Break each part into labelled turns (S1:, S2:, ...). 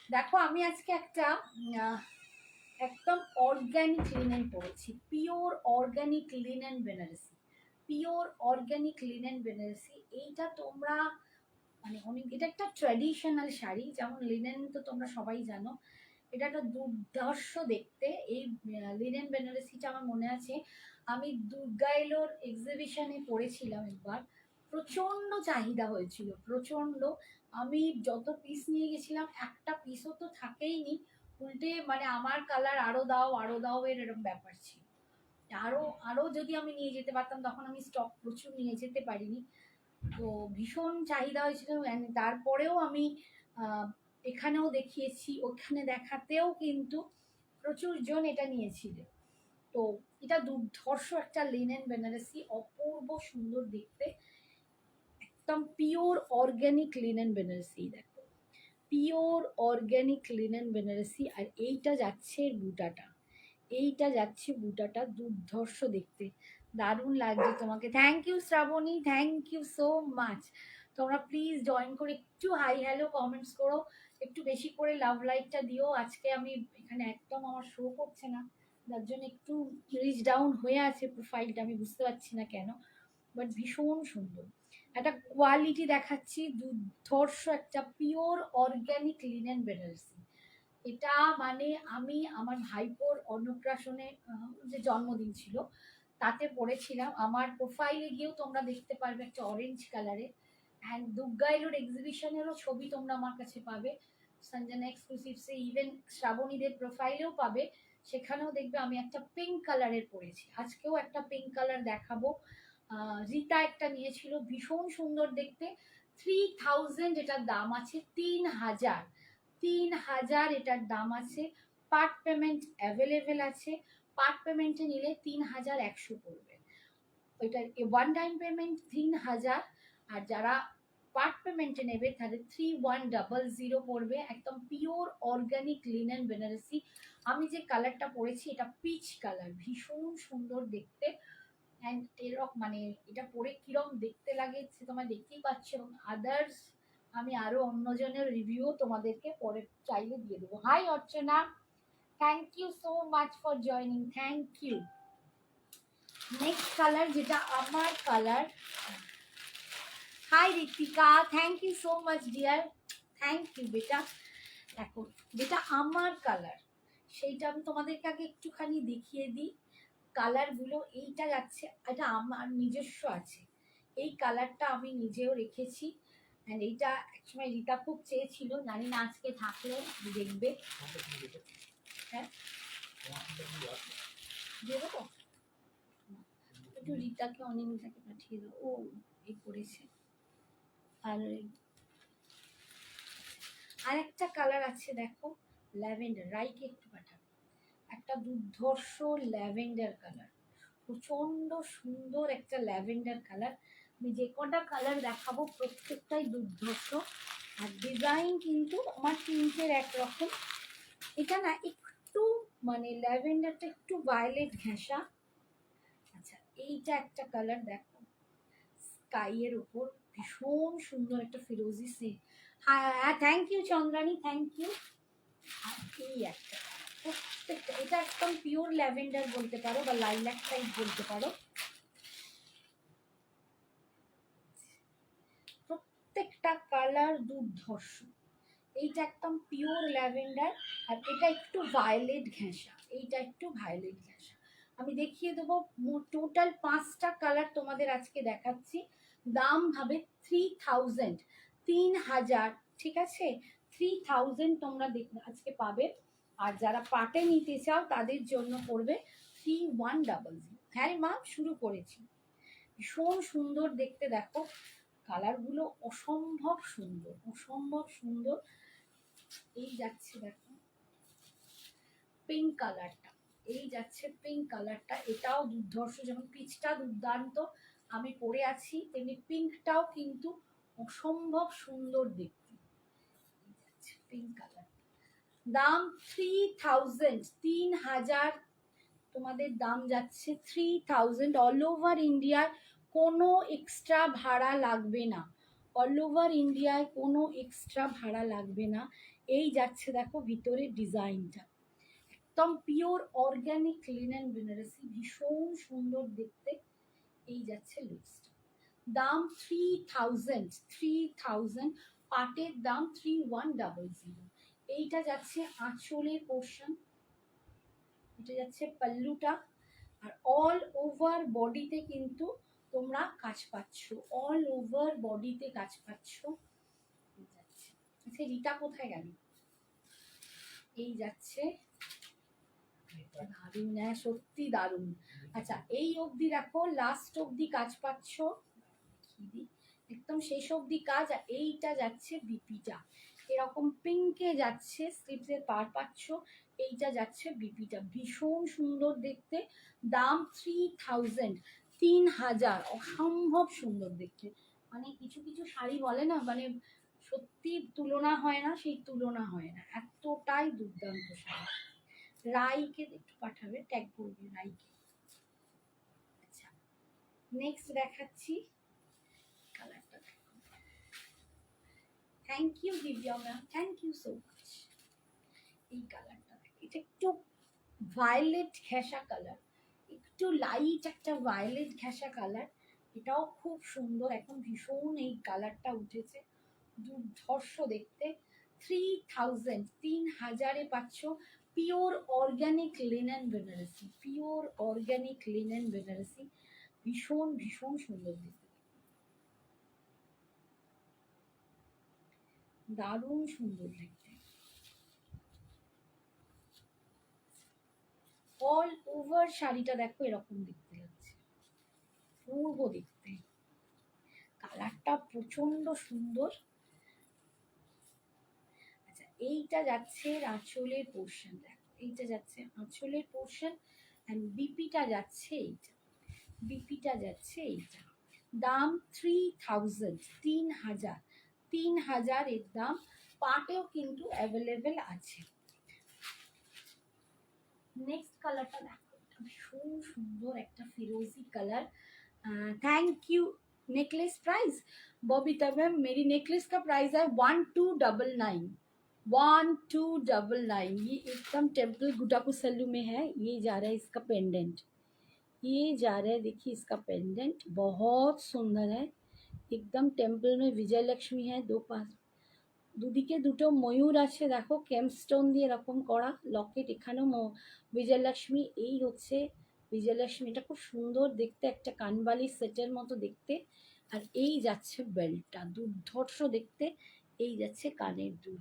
S1: দেখো আমি আজকে একটা একদম অর্গ্যানিক লিনেন পরেছি, pure organic linen Banarasi. Pure organic linen Banarasi এইটা তোমরা মানে অনেক, এটা একটা ট্র্যাডিশনাল শাড়ি, যেমন লিনেন তো তোমরা সবাই জানো। এটা একটা দুর্ধর্ষ দেখতে। এই লিনেন বেনারসিটা আমার মনে আছে আমি দুর্গা এলোর এক্সিবিশনে পড়েছিলাম একবার। প্রচণ্ড চাহিদা হয়েছিল, প্রচণ্ড। আমি যত পিস নিয়ে গেছিলাম একটা পিসও তো থাকেইনি, উল্টে মানে আমার কালার আরো দাও আরো দাও এর এরকম ব্যাপার ছিল। আরো আরো যদি আমি নিয়ে যেতে পারতাম, তখন আমি স্টক প্রচুর নিয়ে যেতে পারিনি। তো ভীষণ চাহিদা হয়েছিল, তারপরেও আমি আহ, এখানেও দেখিয়েছি, ওখানে দেখাতেও কিন্তু প্রচুর জন এটা নিয়েছিল। তো এটা দুর্ধর্ষ একটা লিনেন বেনারসি, অপূর্ব সুন্দর দেখতে, একদম পিওর অর্গ্যানিক লিনেন বেনারসি। দেখো পিওর অর্গ্যানিক লিনেন বেনারসি। আর এইটা যাচ্ছে বুটাটা, এইটা যাচ্ছে বুটাটা দুর্ধর্ষ দেখতে, দারুণ লাগছে তোমাকে। Thank you Shrabani, thank you so much. তোমরা প্লিজ জয়েন করে একটু হাই হ্যালো কমেন্টস করো, একটু বেশি করে লাভ লাইকটা দিও। আজকে আমি এখানে একদম আমার শো করছে না, যার জন্য একটু রিচ ডাউন হয়ে আছে প্রোফাইলটা, আমি বুঝতে পারছি না কেন। বাট ভীষণ সুন্দর একটা কোয়ালিটি দেখাচ্ছি, দুর্ধর্ষ একটা পিওর অর্গ্যানিক লিনেন বেনারসি। এটা মানে আমি আমার ভাইপোর অন্নপ্রাশনে যে জন্মদিন ছিল তাতে পড়েছিলাম। আমার প্রোফাইলে গিয়েও তোমরা দেখতে পারবে একটা অরেঞ্জ কালারে। অ্যান্ড দুর্গা এলোর এক্সিবিশনেরও ছবি তোমরা আমার কাছে পাবে, সঞ্জনা এক্সক্লুসিভসে, ইভেন শ্রাবণীদের প্রোফাইলেও পাবে। সেখানেও দেখবে আমি একটা পিঙ্ক কালারের পরেছি, আজকেও একটা পিঙ্ক কালার দেখাবো। রিতা একটা নিয়েছিল, ভীষণ সুন্দর দেখতে। 3000 এটার দাম আছে, 3000, 3000 এটার দাম আছে। পার্ট পেমেন্ট অ্যাভেলেবেল আছে, পার্ট পেমেন্টে নিলে 3100 পড়বে। ওইটার ওয়ান টাইম পেমেন্ট 3000, আর যারা পার্ট পেমেন্টে নেবে তাদের 3100 পড়বে। একদম পিওর অর্গানিক লিনেন বেনারসি। আমি যে কালারটা পরেছি এটা পিচ কালার, ভীষণ সুন্দর দেখতে। অ্যান্ড এরকম মানে এটা পরে কিরম দেখতে লাগে সে তোমরা দেখতেই পাচ্ছ, এবং আদার্স আমি আরো অন্যজনের রিভিউ তোমাদেরকে পরে চাইলে দিয়ে দেবো। Hi Archana, thank you so much for joining, thank you. Next colour যেটা আমার colour. Hi Ritika, thank you so much dear, thank you বেটা। দেখো যেটা আমার কালার সেইটা আমি তোমাদেরকে আগে একটুখানি দেখিয়ে দিই। কালারগুলো এইটা যাচ্ছে, এটা আমার নিজস্ব আছে, এই কালারটা আমি নিজেও রেখেছি। অ্যান্ড এইটা একসময় রিতা খুব চেয়েছিল, জানি না আজকে থাকলে দেখবে। হ্যাঁ দেবো তো, একটু রিতাকে অনিন্দিতাকে পাঠিয়ে দাও, ও এই করেছে। আর আরেকটা কালার আছে দেখো, ল্যাভেন্ডার, রাইকে একটু পাঠাবো, একটা দুর্ধর্ষ ল্যাভেন্ডার কালার, প্রচন্ড সুন্দর একটা ল্যাভেন্ডার কালার। আমি যে কটা কালার দেখাবো প্রত্যেকটাই দুর্ধর্ষ। আর ডিজাইন কিন্তু আমার তিনটের একরকম। এটা না একটু মানে ল্যাভেন্ডারটা একটু ভায়োলেট ঘেঁষা। আচ্ছা এইটা একটা কালার দেখো, স্কাইয়ের ওপর ভীষণ সুন্দর একটা ফিরোজি সি। হ্যাঁ thank you Chandrani, thank you. আর এই একটা প্রত্যেকটা, এটা একদম পিওর ল্যাভেন্ডার বলতে পারো বা লাইল্যাক টাইপ বলতে পারো। প্রত্যেকটা কালার দুর্ধর্ষ। এইটা একদম পিওর ল্যাভেন্ডার, আর এটা একটু ভায়োলেট ঘেঁষা, এইটা একটু ভায়োলেট ঘেঁষা। আমি দেখিয়ে দেবো টোটাল 5টা কালার তোমাদের আজকে দেখাচ্ছি। দাম হবে 3000, 3000, ঠিক আছে? 3000 তোমরা আজকে পাবে। আর যারা পাটে নিতে চাও তাদের জন্য পড়বে 3100। হ্যাঁ মা শুরু করেছি, ভীষণ সুন্দর দেখতে। দেখো কালারগুলো অসম্ভব সুন্দর, অসম্ভব সুন্দর। এই যাচ্ছে দেখো পিঙ্ক কালারটা, এই যাচ্ছে পিঙ্ক কালারটা, এটাও দুর্ধর্ষ, যেমন পিচটা দুর্দান্ত আমি পরে আছি তেমনি পিঙ্কটাও কিন্তু অসম্ভব সুন্দর দেখতে। এই যাচ্ছে পিঙ্ক কালার, দাম 3000, 3000 তোমাদের দাম যাচ্ছে 3000। অল ওভার ইন্ডিয়ায় কোনো এক্সট্রা ভাড়া লাগবে না, অল ওভার ইন্ডিয়ায় কোনো এক্সট্রা ভাড়া লাগবে না। এই যাচ্ছে দেখো ভিতরে ডিজাইনটা, একদম পিওর অর্গ্যানিক লিনেন বেনারসি, ভীষণ সুন্দর দেখতে। এই যাচ্ছে লুকসটা, দাম 3000, পাটের দাম 3100। এইটা যাচ্ছে আঁচলের পোর্শন, এটা যাচ্ছে পাল্লুটা, আর অল ওভার বডিতে কিন্তু তোমরা কাজ পাচ্ছ, অল ওভার বডিতে কাজ পাচ্ছ। আচ্ছা রিতা কোথায় গেল? এই যাচ্ছে, দারুণ, হ্যাঁ সত্যি দারুণ। আচ্ছা এই অবধি দেখো, লাস্ট অবধি কাজ পাচ্ছ, একদম শেষ অবধি কাজ। আর এইটা যাচ্ছে বিপিটা, এরকম পিঙ্কে যাচ্ছে, স্লিভসের পার পাচ্ছ, এইটা যাচ্ছে বিপিটা, ভীষণ সুন্দর দেখতে। দাম 3000, অসম্ভব সুন্দর দেখতে। মানে কিছু কিছু শাড়ি বলে না, মানে সত্যি তুলনা হয় না, সেই তুলনা হয় না, এতটাই দুর্দান্ত শাড়ি। রাইকে একটু পাঠাবে, ট্যাগ করবে রাইকে। আচ্ছা নেক্সট দেখাচ্ছি, কালারটা দেখো, thank you Divya ma'am, thank you so much. এই কালারটা এটা একটু ভায়োলেট ঘেঁষা কালার, একটু লাইট একটা ভায়োলেট ঘেঁষা কালার, এটাও খুব সুন্দর, এখন ভীষণ এই কালারটা উঠেছে, দুর্ধর্ষ দেখতে। 3000 পাচ্ছ, pure organic linen Banarasi, pure organic linen Banarasi, ভীষণ ভীষণ সুন্দর দেখতে, দারুণ সুন্দর দেখতে। অল ওভার শাড়িটা দেখো এরকম দেখতে লাগছে, পূর্ব দেখতে, কালারটা প্রচন্ড সুন্দর। আচ্ছা এইটা যাচ্ছে আঁচলের পোর্শন, দেখো এইটা যাচ্ছে আঁচলের পোর্শন, এন্ড বিপিটা যাচ্ছে এইটা, বিপিটা যাচ্ছে এইটা, দাম 3000, 3000 এর দাম। পাটেও কিন্তু অ্যাভেলেবেল আছে। নেক্সট কালারটা দেখো, ভীষণ সুন্দর একটা ফিরোজি colour. Thank you. Necklace price Babita ma'am, मेरी नेकलेस का प्राइस है 1299, 1299। ये एकदम टेम्पल गुटापू सल्लू में है, ये जा रहा है इसका पेंडेंट, ये जा रहा है, देखिए इसका पेंडेंट बहुत सुंदर है, एकदम टेम्पल में विजय लक्ष्मी है, दो पास দুদিকে দুটো ময়ূর আছে, দেখো কেমস্টোন দিয়ে এরকম করা লকেট, এখানেও বিজয়লক্ষ্মী, এই হচ্ছে বিজয়লক্ষ্মী, এটা খুব সুন্দর দেখতে, একটা কানবালি সেটের মতো দেখতে। আর এই যাচ্ছে বেল্টটা, দুর্ধর্ষ দেখতে, এই যাচ্ছে কানের দুল।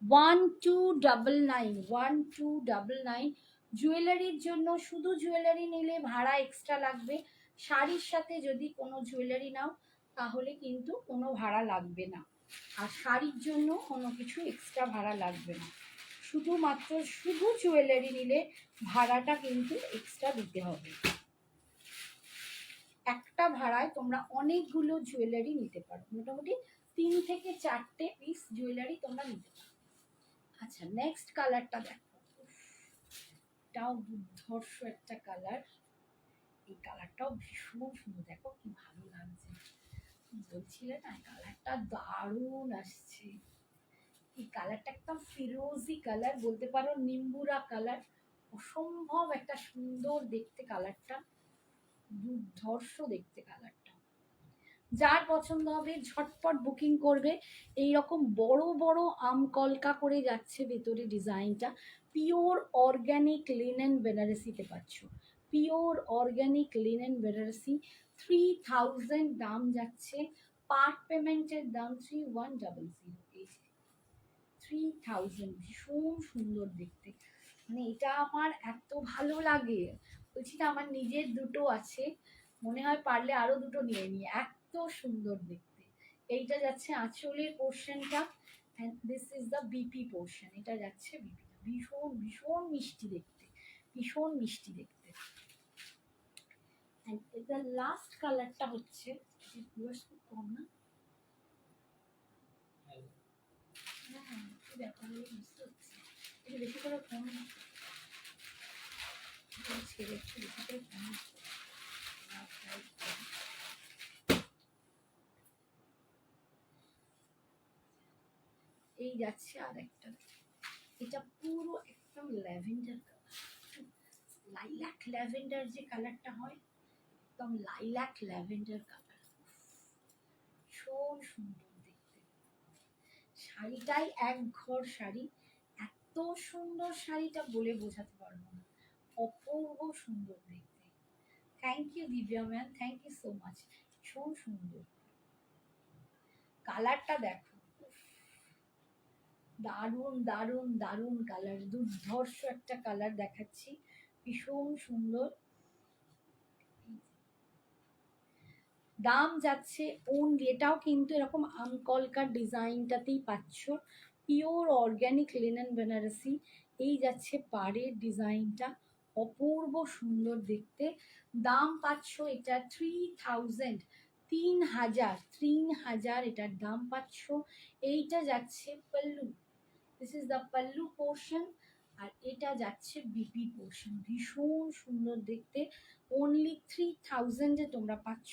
S1: 1299, জুয়েলারির জন্য, শুধু জুয়েলারি নিলে ভাড়া এক্সট্রা লাগবে, শাড়ির সাথে যদি কোনো জুয়েলারি নাও তাহলে কিন্তু কোনো ভাড়া লাগবে না, আর শাড়ির জন্য কোনো কিছু এক্সট্রা ভাড়া লাগবে না, শুধুমাত্র শুধু জুয়েলারি নিলে ভাড়াটা কিন্তু এক্সট্রা দিতে হবে। একটা ভাড়ায় তোমরা অনেকগুলো জুয়েলারি নিতে পারো, মোটামুটি 3 থেকে 4টে পিস জুয়েলারি তোমরা নিতে পারো। আচ্ছা নেক্সট কালারটা দেখো, এটাও দুর্ধর্ষ একটা কালার, এই কালারটাও ভীষণ সুন্দর, দেখো কি ভালো লাগছে, বলছিলে না কালারটা দারুণ আসছে। এই কালারটা একদম ফিরোজি কালার বলতে পারো, নিম্বুরা কালার, অসম্ভব একটা সুন্দর দেখতে কালারটা, দুর্ধর্ষ দেখতে কালারটা। যার পছন্দ হবে ঝটপট বুকিং করবে। এই রকম বড় বড় আম কলকা করে যাচ্ছে ভেতরে ডিজাইনটা, পিওর অর্গ্যানিক লিনেন বেনারসিতে পাচ্ছ, পিওর অর্গ্যানিক লিনেন বেনারসি, 3000 দাম যাচ্ছে, পার্ট পেমেন্টের দাম 3100, 3000, ভীষণ সুন্দর দেখতে, মানে এটা আমার এত ভালো লাগে, বলছি না আমার নিজের দুটো আছে, মনে হয় পারলে আরো দুটো নিয়ে নিই, এত সুন্দর দেখতে। এইটা যাচ্ছে আঁচলের পোর্শনটা, and this is the BP portion, এটা যাচ্ছে বিপিটা, ভীষণ ভীষণ মিষ্টি দেখতে, ভীষণ মিষ্টি দেখতে। অ্যান্ড এটা লাস্ট কালারটা হচ্ছে, খুব কম না, হ্যাঁ কি ব্যাপার বুঝতে হচ্ছে, একটু বেশি করে ফোন ছেড়ে একটু বেশি করে ফোন। এই যাচ্ছে আর একটা, এটা পুরো একদম ল্যাভেন্ডার কালার, লাইল্যাক ল্যাভেন্ডার যে কালারটা হয়, একদম লাইল্যাক ল্যাভেন্ডার কালার, ভীষণ সুন্দর দেখতে। শাড়িটাই এক ঘর শাড়ি, এত সুন্দর শাড়িটা বলে বোঝাতে পারবো না, অপূর্ব সুন্দর দেখতে। Thank you Divya ma'am, thank you so much, ভীষণ সুন্দর। কালারটা দেখো, দারুণ দারুণ দারুণ কালার, দুর্ধর্ষ একটা কালার দেখাচ্ছি, ভীষণ সুন্দর। দাম যাচ্ছে ওনলি, এটাও কিন্তু এরকম আমকলকার ডিজাইনটাতেই পাচ্ছ, পিওর অর্গ্যানিক লিনেন বেনারসি। এই যাচ্ছে পাড়ের ডিজাইনটা, অপূর্ব সুন্দর দেখতে। দাম পাচ্ছ এটা 3000, 3000 এটার দাম পাচ্ছ। এইটা যাচ্ছে pallu, this is the pallu portion, আর এটা যাচ্ছে বিপি পোর্শন, ভীষণ সুন্দর দেখতে। অনলি 3000-এ তোমরা পাচ্ছ।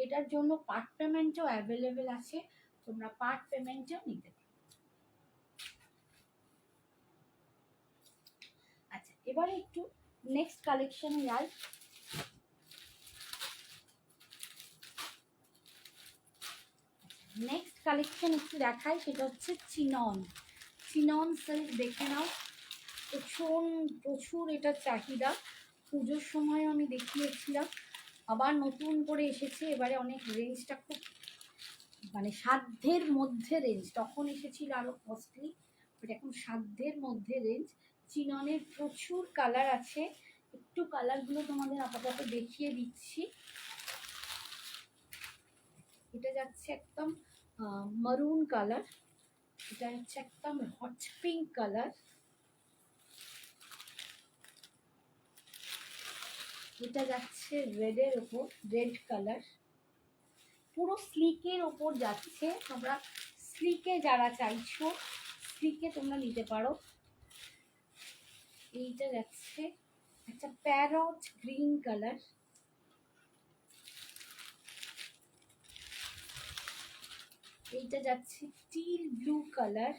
S1: এটার জন্য পার্ট পেমেন্টও অ্যাভেলেবেল আছে, তোমরা পার্ট পেমেন্টও নিতে পারো। আচ্ছা, এবারে একটু নেক্সট কালেকশনে যাই। নেক্সট কালেকশন একটু দেখাই, সেটা হচ্ছে চিনন। চিনন সিল্ক দেখে নাও, প্রচুর এটা চাহিদা। পুজোর সময় আমি দেখিয়েছিলাম, আবার নতুন করে এসেছে এবারে, অনেক রেঞ্জটা খুব মানে সাধ্যের মধ্যে রেঞ্জ, তখন এসেছিল আরো কস্টলি, বাট এখন সাধ্যের মধ্যে রেঞ্জ। চিননের প্রচুর কালার আছে, একটু কালারগুলো তোমাদের আপাতত দেখিয়ে দিচ্ছি। এটা যাচ্ছে একদম মারুন কালার, এটা হচ্ছে একদম হট পিঙ্ক কালার, এটা যাচ্ছে রেডের ওপর, রেড কালার, পুরো স্লিকের ওপর যাচ্ছে। তোমরা স্লিকে যারা চাইছো, স্লিকে তোমরা নিতে পারো। এইটা যাচ্ছে একটা প্যারট গ্রিন কালার, এইটা যাচ্ছে টিল ব্লু কালার,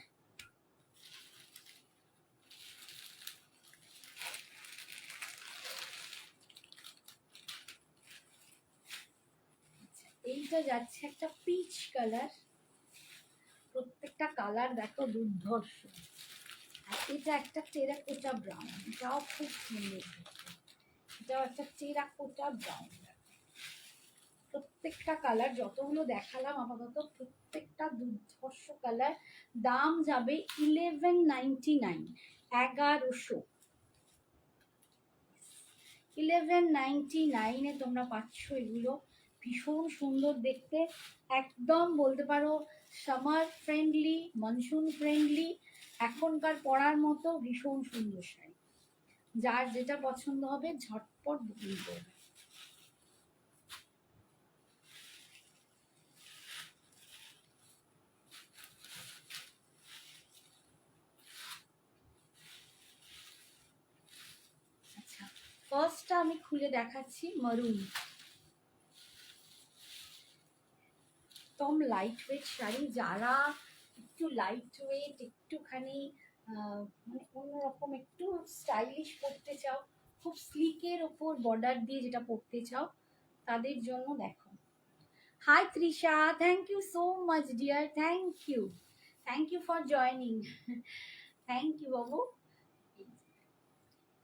S1: এইটা যাচ্ছে একটা পিচ কালার। প্রত্যেকটা কালার দেখো দুর্ধর্ষ। আর এটা একটা টেরাকোটা ব্রাউন, এটাও খুব সুন্দর দেখতে, এটাও একটা টেরাকোটা ব্রাউন। প্রত্যেকটা কালার যতগুলো দেখালাম আপাতত প্রত্যেকটা দুর্ধর্ষ কালার। দাম যাবে 1199, 1100, 1199-এ তোমরা পাচ্ছ এগুলো। ভীষণ সুন্দর দেখতে, একদম বলতে পারো সামার ফ্রেন্ডলি, মনসুন ফ্রেন্ডলি, এখনকার পরার মতো ভীষণ সুন্দর শাড়ি। যার যেটা পছন্দ হবে ঝটপট বুকিং করবে। আচ্ছা, ফার্স্টটা আমি খুলে দেখাচ্ছি, মারুন, একদম লাইট ওয়েট শাড়ি। যারা একটু লাইট ওয়েট, একটুখানি মানে অন্যরকম একটু স্টাইলিশ পরতে চাও, খুব স্লিকের ওপর বর্ডার দিয়ে যেটা পরতে চাও, তাদের জন্য দেখো। Hi Trisha, thank you so much dear, thank you for joining, thank you বাবু।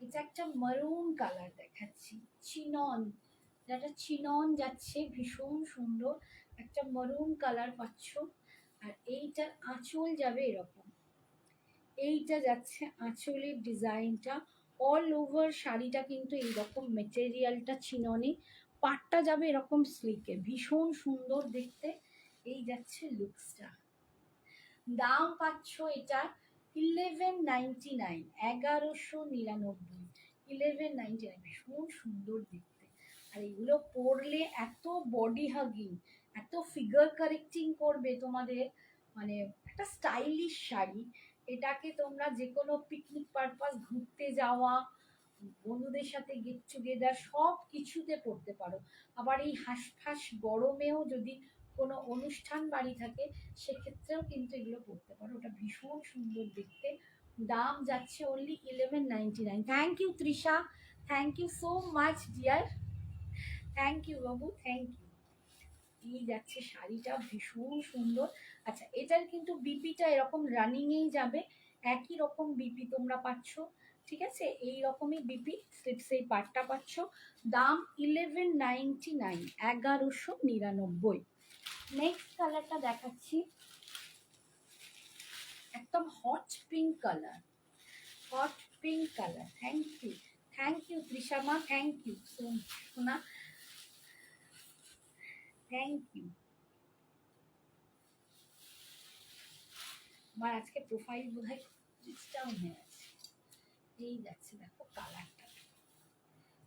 S1: এটা একটা মারুন কালার দেখাচ্ছি, চিনন, যেটা চিনন যাচ্ছে, ভীষণ সুন্দর একটা মারুন কালার পাচ্ছ। আর এইটার আঁচল যাবে এরকম, এইটা যাচ্ছে আঁচলের ডিজাইনটা, অল ওভার শাড়িটা কিন্তু এইরকম মেটেরিয়ালটা চিননে, পাটটা যাবে এরকম স্লিকে, ভীষণ সুন্দর দেখতে। এই যাচ্ছে লুকসটা। দাম পাচ্ছ এটা 1199, 1199, 1199, ভীষণ সুন্দর দেখতে। আর এগুলো পরলে এত বডি হাগিং, এত ফিগার কারেক্টিং করবে তোমাদের, মানে একটা স্টাইলিশ শাড়ি। এটাকে তোমরা যে কোনো পিকনিক পারপাস, ঘুরতে যাওয়া, বন্ধুদের সাথে গেট টুগেদার, সব কিছুতে পরতে পারো। আবার এই হাঁসফাঁস গরমেও যদি কোনো অনুষ্ঠান বাড়ি থাকে সেক্ষেত্রেও কিন্তু এগুলো পরতে পারো, ওটা ভীষণ সুন্দর দেখতে। দাম যাচ্ছে only 1199। Thank you Trisha, thank you so much dear, thank you বাবু, থ্যাংক ইউ। এই যাচ্ছে শাড়িটা ভীষণ সুন্দর। আচ্ছা, এটার কিন্তু বিপিটা এরকম রানিংয়েই যাবে, একই রকম বিপি তোমরা পাচ্ছ, ঠিক আছে, এই রকমই বিপি স্লিপস এই পার্টটা পাচ্ছ। দাম 1199, 1199। নেক্সট কালারটা দেখাচ্ছি, একদম hot pink colour, hot pink colour. Thank you Trisha মা, থ্যাংক ইউ সোনা, থ্যাংক ইউ। আমার আজকে প্রোফাইল বোধহয় ডাউন হয়ে আছে। এই যাচ্ছে দেখো কালারটা,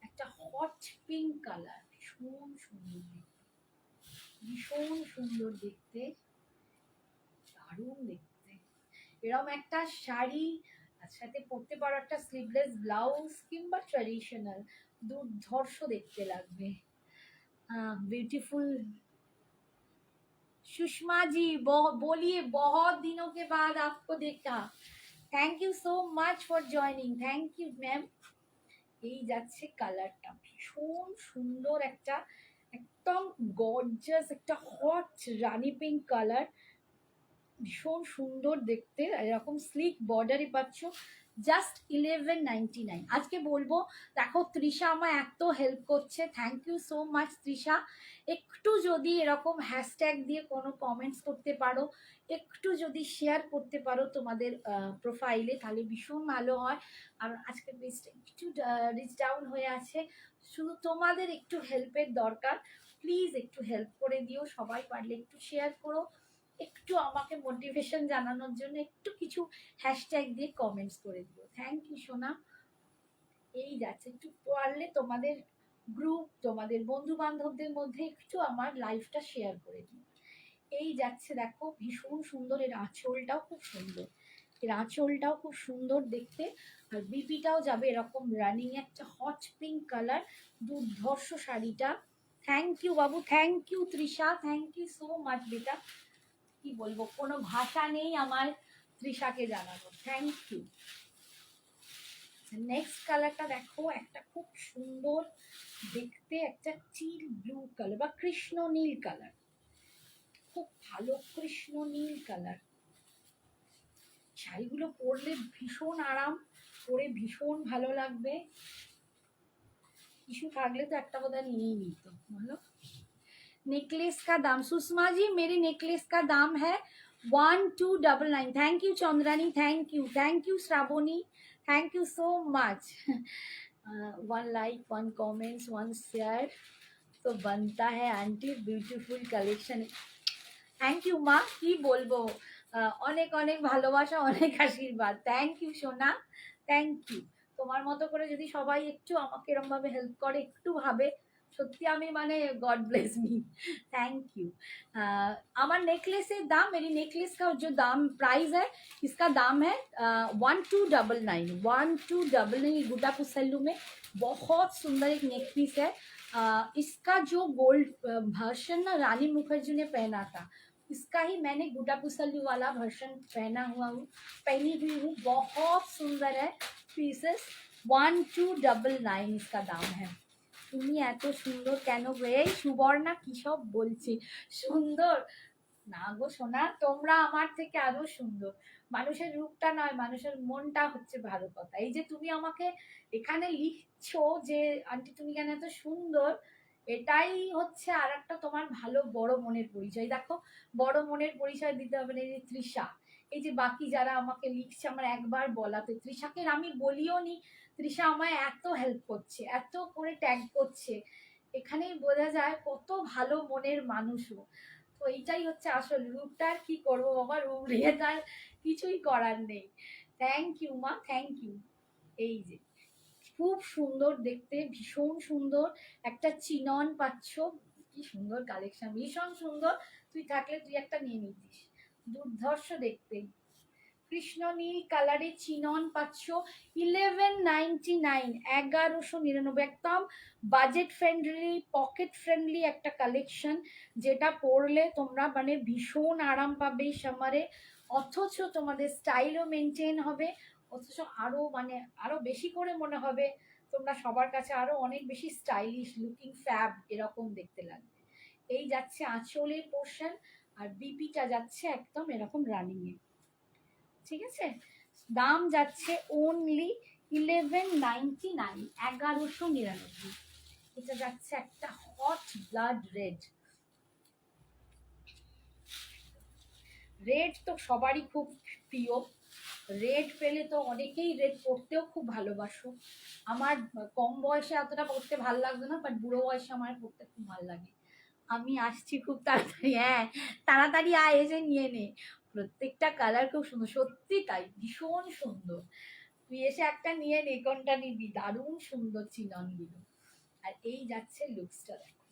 S1: একটা হট পিঙ্ক কালার, ভীষণ সুন্দর দেখতে, ভীষণ সুন্দর দেখতে, দারুণ দেখতে। এরকম একটা শাড়ি সাথে পরতে পারো, একটা স্লিভলেস ব্লাউজ কিংবা ট্রেডিশনাল, দুর্ধর্ষ দেখতে লাগবে। ब्यूटीफुल सुषमा जी, बोलिए, बहुत दिनों के बाद आपको देखा, thank you so much for joining, thank you ma'am. এই যাচ্ছে কালারটা, ভীষণ সুন্দর একটা একদম গর্জাস একটা হট রানি পিঙ্ক কালার, ভীষণ সুন্দর দেখতে। এরকম স্লিক বর্ডারে পাচ্ছ, জাস্ট 1199। আজকে বলবো, দেখো তৃষা আমায় এত হেল্প করছে, thank you so much Trisha. একটু যদি এরকম হ্যাশট্যাগ দিয়ে কোনো কমেন্টস করতে পারো, একটু যদি শেয়ার করতে পারো তোমাদের প্রোফাইলে, তাহলে ভীষণ ভালো হয়। আর আজকে বেস্ট একটু রিচ ডাউন হয়ে আছে, শুধু তোমাদের একটু হেল্পের দরকার, প্লিজ একটু হেল্প করে দিও, সবাই পারলে একটু শেয়ার করো, একটু আমাকে মোটিভেশন জানানোর জন্য একটু কিছু হ্যাশট্যাগ দিয়ে কমেন্টস করে দিও, থ্যাংক ইউ সোনা। এই যাচ্ছে, একটু পারলে তোমাদের গ্রুপ, তোমাদের বন্ধু বান্ধবদের মধ্যে একটু আমার লাইফটা শেয়ার করে দিও। এই যাচ্ছে দেখো, ভীষণ সুন্দর, এর আঁচলটাও খুব সুন্দর, এর আঁচলটাও খুব সুন্দর দেখতে। আর বিপিটাও যাবে এরকম রানিং একটা হট পিঙ্ক কালার, দুর্ধর্ষ শাড়িটা। থ্যাংক ইউ বাবু, thank you Trisha, thank you so much বেটা। কি বলবো, কোনো ভাষা নেই আমার তৃষাকে জানানো, থ্যাংক ইউ। নেক্সট কালারটা দেখো, একটা খুব সুন্দর দেখতে, একটা চিল ব্লু কালার বা কৃষ্ণ নীল কালার, খুব ভালো কৃষ্ণ নীল কালার। শাড়িগুলো পরলে ভীষণ আরাম, পরে ভীষণ ভালো লাগবে। কিছু থাকলে তো একটা বোধহয় নিয়েই নিত, বলো। नेकलेस का दाम, सुषमा जी मेरे नेकलेस का दाम है 1299। Thank you Chandrani, thank you Shravani, thank you so much. 1 like 1 comments 1 share तो बनता है aunty, beautiful collection. Thank you मा, की बोलबो, অনেক অনেক ভালোবাসা, অনেক আশীর্বাদ, থ্যাংক ইউ সোনা, থ্যাংক ইউ। তোমার মতো করে যদি সবাই একটু আমাকে এরকম ভাবে হেল্প করে, একটু ভাবে, সত্যি আমি মানে God bless me, thank you. আমার नेकलेसेর दाम, मेरी नेकलेस का जो दाम प्राइस है, इसका दाम है 1299, 1299। गुड्डा पुसल्लू में बहुत सुंदर एक नेक पीस है। इसका जो गोल्ड वर्जन ना रानी मुखर्जी ने पहना था, इसका ही मैंने गुड्डा पुसल्लू वाला वर्जन पहनी हुई हूँ, बहुत सुंदर है पीसेस। 1299 इसका दाम है। তুমি এত সুন্দর কেন গো, এই সুবর্ণা কি সব বলছি, সুন্দর না গো সোনা, তোমরা আমার থেকে আরো সুন্দর। মানুষের রূপটা নয়, মানুষের মনটা হচ্ছে ভালো কথা। এই যে তুমি আমাকে এখানে লিখছো যে আন্টি তুমি কেন এত সুন্দর, এটাই হচ্ছে আর একটা তোমার ভালো বড় মনের পরিচয়। দেখো, বড় মনের পরিচয় দিতে হবে না, এই যে তৃষা, এই যে বাকি যারা আমাকে লিখছে, আমার একবার বলাতে, তৃষাকে আমি বলিও নি, তৃষা আমায় এত হেল্প করছে, এত করে ট্যাগ করছে, এখানেই বোঝা যায় কত ভালো মনের মানুষও। তো এইটাই হচ্ছে আসল রূপটা, আর কি করবো বাবা, রূপ নিয়ে তার কিছুই করার নেই। থ্যাংক ইউ মা, থ্যাংক ইউ। এই যে খুব সুন্দর দেখতে, ভীষণ সুন্দর একটা চিনন পাচ্ছ, কি সুন্দর কালেকশন, ভীষণ সুন্দর। তুই থাকলে তুই একটা নিয়ে নিতিস, দুর্ধর্ষ দেখতে। কৃষ্ণ নীল কালারে চিনন পাচ্ছ 1199, 1199। একদম বাজেট ফ্রেন্ডলি, পকেট ফ্রেন্ডলি একটা কালেকশন, যেটা পরলে তোমরা মানে ভীষণ আরাম পাবে সামারে, অথচ তোমাদের স্টাইলও মেনটেন হবে, অথচ আরো মানে আরো বেশি করে মনে হবে তোমরা সবার কাছে আরো অনেক বেশি স্টাইলিশ লুকিং, ফ্যাব এরকম দেখতে লাগবে। এই যাচ্ছে আঁচলের পোর্শন, আর বিপিটা যাচ্ছে একদম এরকম রানিং এ, ঠিক আছে। দাম যাচ্ছে অনলি 1199, 1199। এটা যাচ্ছে একটা হট ব্লাড রেড। রেড তো সবারই খুব প্রিয়, রেড পেলে তো অনেকেই রেড পরতেও খুব ভালোবাসো। আমার কম বয়সে এতটা পরতে ভালো লাগতো না, বাট বুড়ো বয়সে আমার পরতে খুব ভালো লাগে। আমি আসছি খুব তাড়াতাড়ি, হ্যাঁ তাড়াতাড়ি আয়, এসে নিয়ে নে। প্রত্যেকটা কালার খুব সুন্দর, সত্যি তাই, ভীষণ সুন্দর। তুই এসে একটা নিয়ে নে, কোনটা নিবি, দারুণ সুন্দর চিননগুলো। আর এই যাচ্ছে লুকসটা দেখো,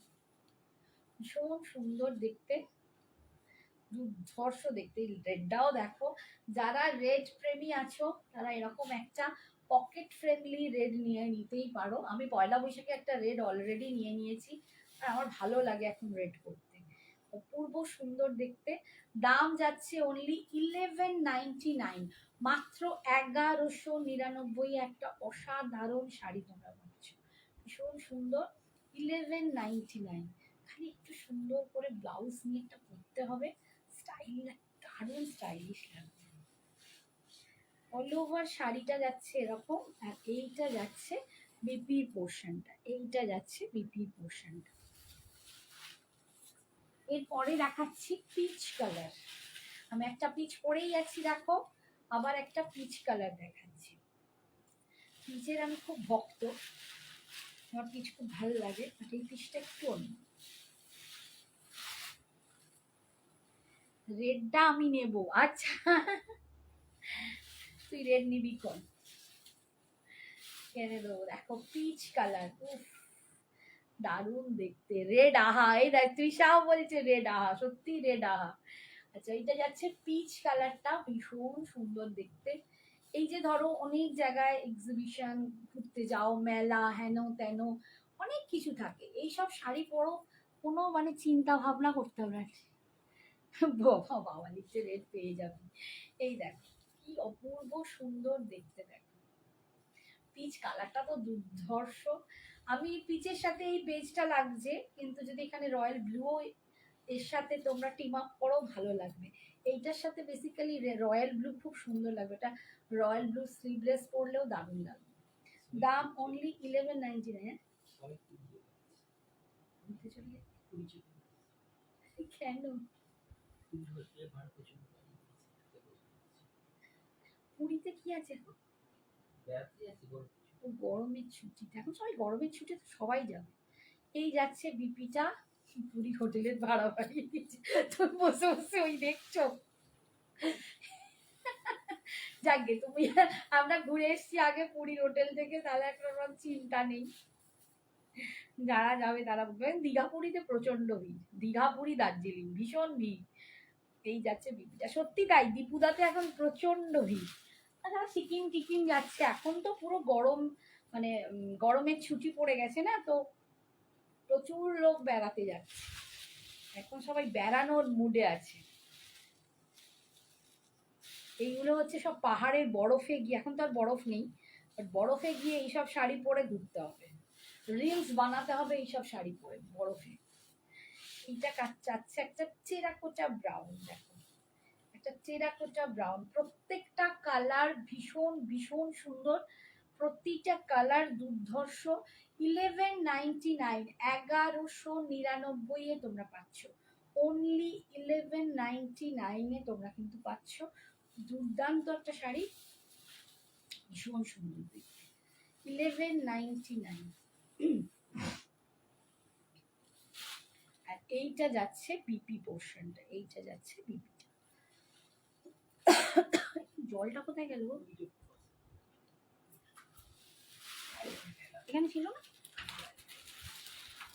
S1: ভীষণ সুন্দর দেখতে, দুর্ধর্ষ দেখতে। রেডটাও দেখো, যারা রেড প্রেমী আছো তারা এরকম একটা পকেট ফ্রেন্ডলি রেড নিয়ে নিতেই পারো। আমি পয়লা বৈশাখে একটা রেড অলরেডি নিয়ে নিয়েছি, আর আমার ভালো লাগে এখন রেড করতে, অপূর্ব সুন্দর দেখতে। দাম যাচ্ছে অনলি 1199, মাত্র 1199। একটা অসাধারণ শাড়ি তোমরা পাচ্ছ, ভীষণ সুন্দর, 1199। খালি একটু সুন্দর করে ব্লাউজ নিয়ে একটা পরতে হবে, স্টাইল দারুণ স্টাইলিশ লাগবে। অল ওভার শাড়িটা যাচ্ছে এরকম, আর এইটা যাচ্ছে বিপির পোর্শনটা, এইটা যাচ্ছে বিপির পোর্শনটা। এরপরে দেখাচ্ছি পিচ কালার। আমি একটা পিচ পরেই যাচ্ছি, দেখো আবার একটা পিচ কালার দেখাচ্ছি। পিচের আমি খুব ভক্ত, আমার পিচ খুব ভালো লাগে, বাট এই পিচটা একটু অন্য। রেডটা আমি নেব, আচ্ছা তুই রেড নিবি কোন, কেনে দেবো। দেখো পিচ কালার, উফ দারুণ দেখতে, রেড আহা। এই দেখ তুই সাও বলছে রেড আহা, সত্যি রেড আহা। আচ্ছা এইটা যাচ্ছে পিচ কালারটা, ভীষণ সুন্দর দেখতে। এই যে ধরো অনেক জায়গায় এক্সিবিশন ঘুরতে যাও, মেলা হেন তেন অনেক কিছু থাকে, এইসব শাড়ি পরো, কোনো মানে চিন্তা ভাবনা করতে হবে না, বাবা বাবা লিখছে রেড পেয়ে যাবে। এই দেখো কি অপূর্ব সুন্দর দেখতে, দেখো পিচ কালারটা তো দুর্ধর্ষ। আমি পিচের সাথে এই বেজটা লাগছে, কিন্তু যদি এখানে রয়্যাল ব্লু এর সাথে তোমরা টিম আপ করো ভালো লাগবে। এইটার সাথে বেসিক্যালি রয়্যাল ব্লু খুব সুন্দর লাগবে, এটা রয়্যাল ব্লু স্লিভলেস পরলেও দারুণ লাগবে। দাম অনলি 1199। কেন পুরীতে কি আছে এখন? গরমের ছুটিতে, এখন সবাই গরমের ছুটিতে সবাই যাবে। এই যাচ্ছে বিপিটা, পুরী হোটেলের ভাড়া বাড়িয়ে দিচ্ছে, তুমি বসে বসে ওই দেখছো। যাকে তুমি, আমরা ঘুরে এসছি আগে পুরীর হোটেল থেকে, তাহলে এখন চিন্তা নেই। যারা যাবে তারা বলবেন, দীঘা পুরীতে প্রচন্ড ভিড়, দীঘা পুরী দার্জিলিং ভীষণ ভিড়। এই যাচ্ছে বিপিটা, সত্যি তাই, দীপুদাতে এখন প্রচন্ড ভিড়। তাছাড়া সিকিম টিকিম যাচ্ছে, এখন তো পুরো গরম, মানে গরমের ছুটি পড়ে গেছে না, তো প্রচুর লোক বেড়াতে যাচ্ছে, এখন সবাই বেড়ানোর মুডে আছে। এইগুলো হচ্ছে সব পাহাড়ের বরফে গিয়ে, এখন তো আর বরফ নেই, বাট বরফে গিয়ে এইসব শাড়ি পরে ঘুরতে হবে, রিলস বানাতে হবে এইসব শাড়ি পরে বরফে। এইটা চাচ্ছে একটা টেরাকোটা ব্রাউন, দেখো একটা টেরাকোটা ব্রাউন, প্রত্যেকটা কালার ভীষণ ভীষণ সুন্দর, প্রতিটা কালার দুর্ধর্ষ। 1199, 1199 তোমরা পাচ্ছ, অনলি 1199 তোমরা কিন্তু পাচ্ছ। দুর্দান্ত একটা শাড়ি, ভীষণ সুন্দর দেখতে, 1199। আর এইটা যাচ্ছে বিপি পোর্শনটা, এইটা যাচ্ছে বিপি। জলটা কোথায় গেল, এখানে ছিল না,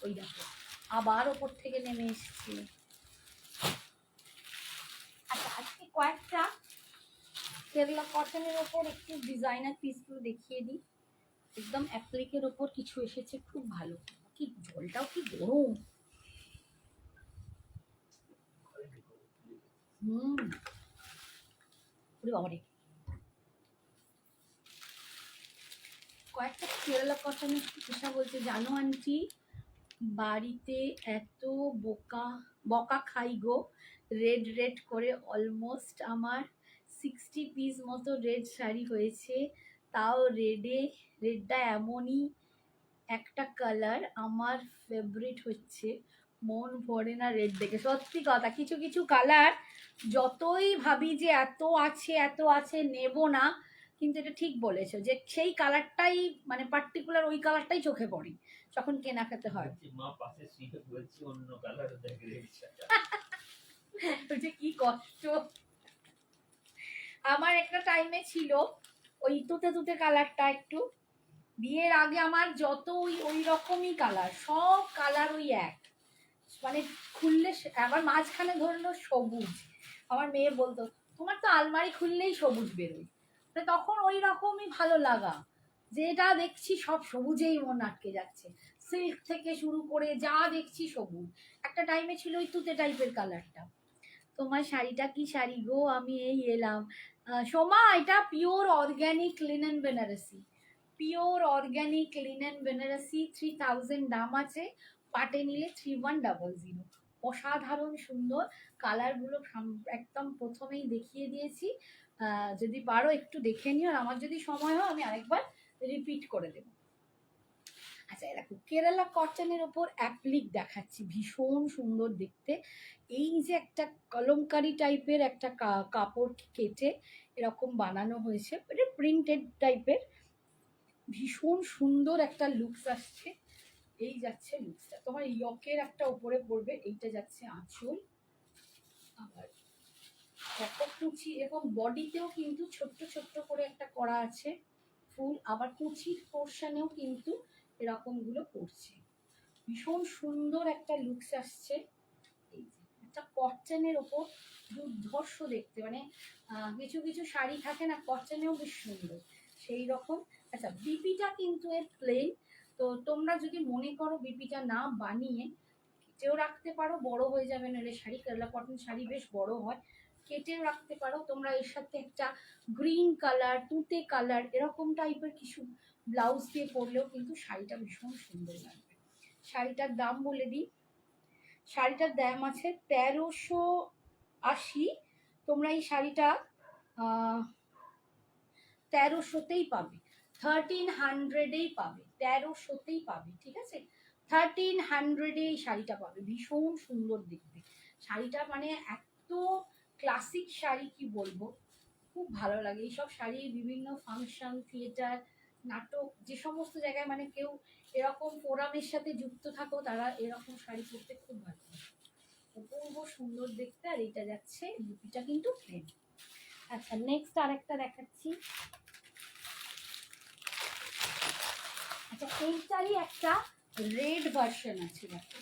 S1: ওই দেখো আবার ওপর থেকে নেমে এসেছি। আচ্ছা আজকে কয়েকটা কেরলা কটনের ওপর একটু ডিজাইনার পিসগুলো দেখিয়ে দিই। একদম অ্যাপ্লিকের ওপর কিছু এসেছে, খুব ভালো। কি জলটাও কি গরম! ওরে বাবারে, কয়েকটা কেরালা কটনের পেশা বলছে, জানো আন্টি বাড়িতে এত বোকা বকা খাই গো, রেড রেড করে অলমোস্ট আমার 60 পিস মতো রেড শাড়ি হয়েছে, তাও রেডটা এমনই একটা কালার, আমার ফেভারিট হচ্ছে, মন ভরে না রেড দেখে। সত্যি কথা, কিছু কিছু কালার যতই ভাবি যে এত আছে নেব না, কিন্তু এটা ঠিক বলেছো যে সেই কালারটাই মানে পার্টিকুলার ওই কালারটাই চোখে পড়ে যখন কেনাকাটা হয়।
S2: মা পাশে শুয়ে বলছি অন্য কালার দেখে
S1: যে কি কষ্ট। আমার একটা টাইমে ছিল ওই তুতে তুতে কালারটা, একটু বিয়ের আগে আমার যত ওই রকমই কালার, সব কালার ওই এক, মানে খুললে আবার মাঝখানে ধরলো সবুজ। আমার মেয়ে বলতো তোমার তো আলমারি খুললেই সবুজ বেরোয়, তখন ওই রকমই ভালো লাগা, যেটা দেখছি সব সবুজেই মন আটকে যাচ্ছে, সিল্ক থেকে শুরু করে যা দেখছি সবুজ। একটা টাইমে ছিল ওই তুতে টাইপের কালারটা। তোমার শাড়িটা কি শাড়ি গো, আমি এই এলাম। সোমা, এটা pure organic linen Banarasi, pure organic linen Banarasi, 3000 দাম আছে, পাটে নিলে 3100। অসাধারণ সুন্দর কালারগুলো একদম প্রথমেই দেখিয়ে দিয়েছি, যদি পারো একটু দেখে নিও, আর আমার যদি সময় হয় আমি আরেকবার রিপিট করে দেবো। আচ্ছা দেখো, কেরালা কটনের ওপর অ্যাপ্লিক দেখাচ্ছি, ভীষণ সুন্দর দেখতে। এই যে একটা কলমকারি টাইপের একটা কাপড় কেটে এরকম বানানো হয়েছে, এটা প্রিন্টেড টাইপের, ভীষণ সুন্দর একটা লুকস আসছে। এই যাচ্ছে লুকসটা, তোমার ইয়কের একটা উপরে পড়বে, এইটা যাচ্ছে আঁচল, আবার একটা কুচি এরকম বডিতেও কিন্তু ছোট্ট ছোট্ট করে একটা করা আছে ফুল, আবার কুচির পোর্শনেও কিন্তু এরকম গুলো পড়ছে, ভীষণ সুন্দর একটা লুকস আসছে। এই যে একটা কটনের ওপর দুর্ধর্ষ দেখতে, মানে কিছু কিছু শাড়ি থাকে না কটনেও বেশ সুন্দর সেই রকম। আচ্ছা, বিপিটা কিন্তু এর প্লেন, তো তোমরা যদি মনে করো বিপিটা না বানিয়ে কেটেও রাখতে পারো, বড় হয়ে যাবে না শাড়ি, কেরালা কটন শাড়ি বেশ বড় হয়, কেটেও রাখতে পারো তোমরা। এর সাথে একটা গ্রিন কালার, তুতে কালার এরকম টাইপের কিছু ব্লাউজ দিয়ে পরলেও কিন্তু শাড়িটা ভীষণ সুন্দর লাগবে। শাড়িটার দাম বলে দিই, শাড়িটার দাম আছে 1380। তোমরা এই শাড়িটা 1300তেই পাবে, 1300-এই পাবে, 1300তেই পাবে, ঠিক আছে, 1300-এ এই শাড়িটা পাবে, ভীষণ সুন্দর দেখতে শাড়িটা, মানে এত ক্লাসিক শাড়ি কি বলবো, খুব ভালো লাগে এইসব শাড়ি। বিভিন্ন ফাংশন, থিয়েটার, নাটক, যে সমস্ত জায়গায় মানে কেউ এরকম ফোরামের সাথে যুক্ত থাকো, তারা এরকম শাড়ি পরতে খুব ভালো লাগে, অপূর্ব সুন্দর দেখতে। আর এটা যাচ্ছে বুটিটা কিন্তু প্লেন। আচ্ছা, নেক্সট আরেকটা দেখাচ্ছি। আচ্ছা, এইটারই একটা রেড ভার্সন আছে, দেখো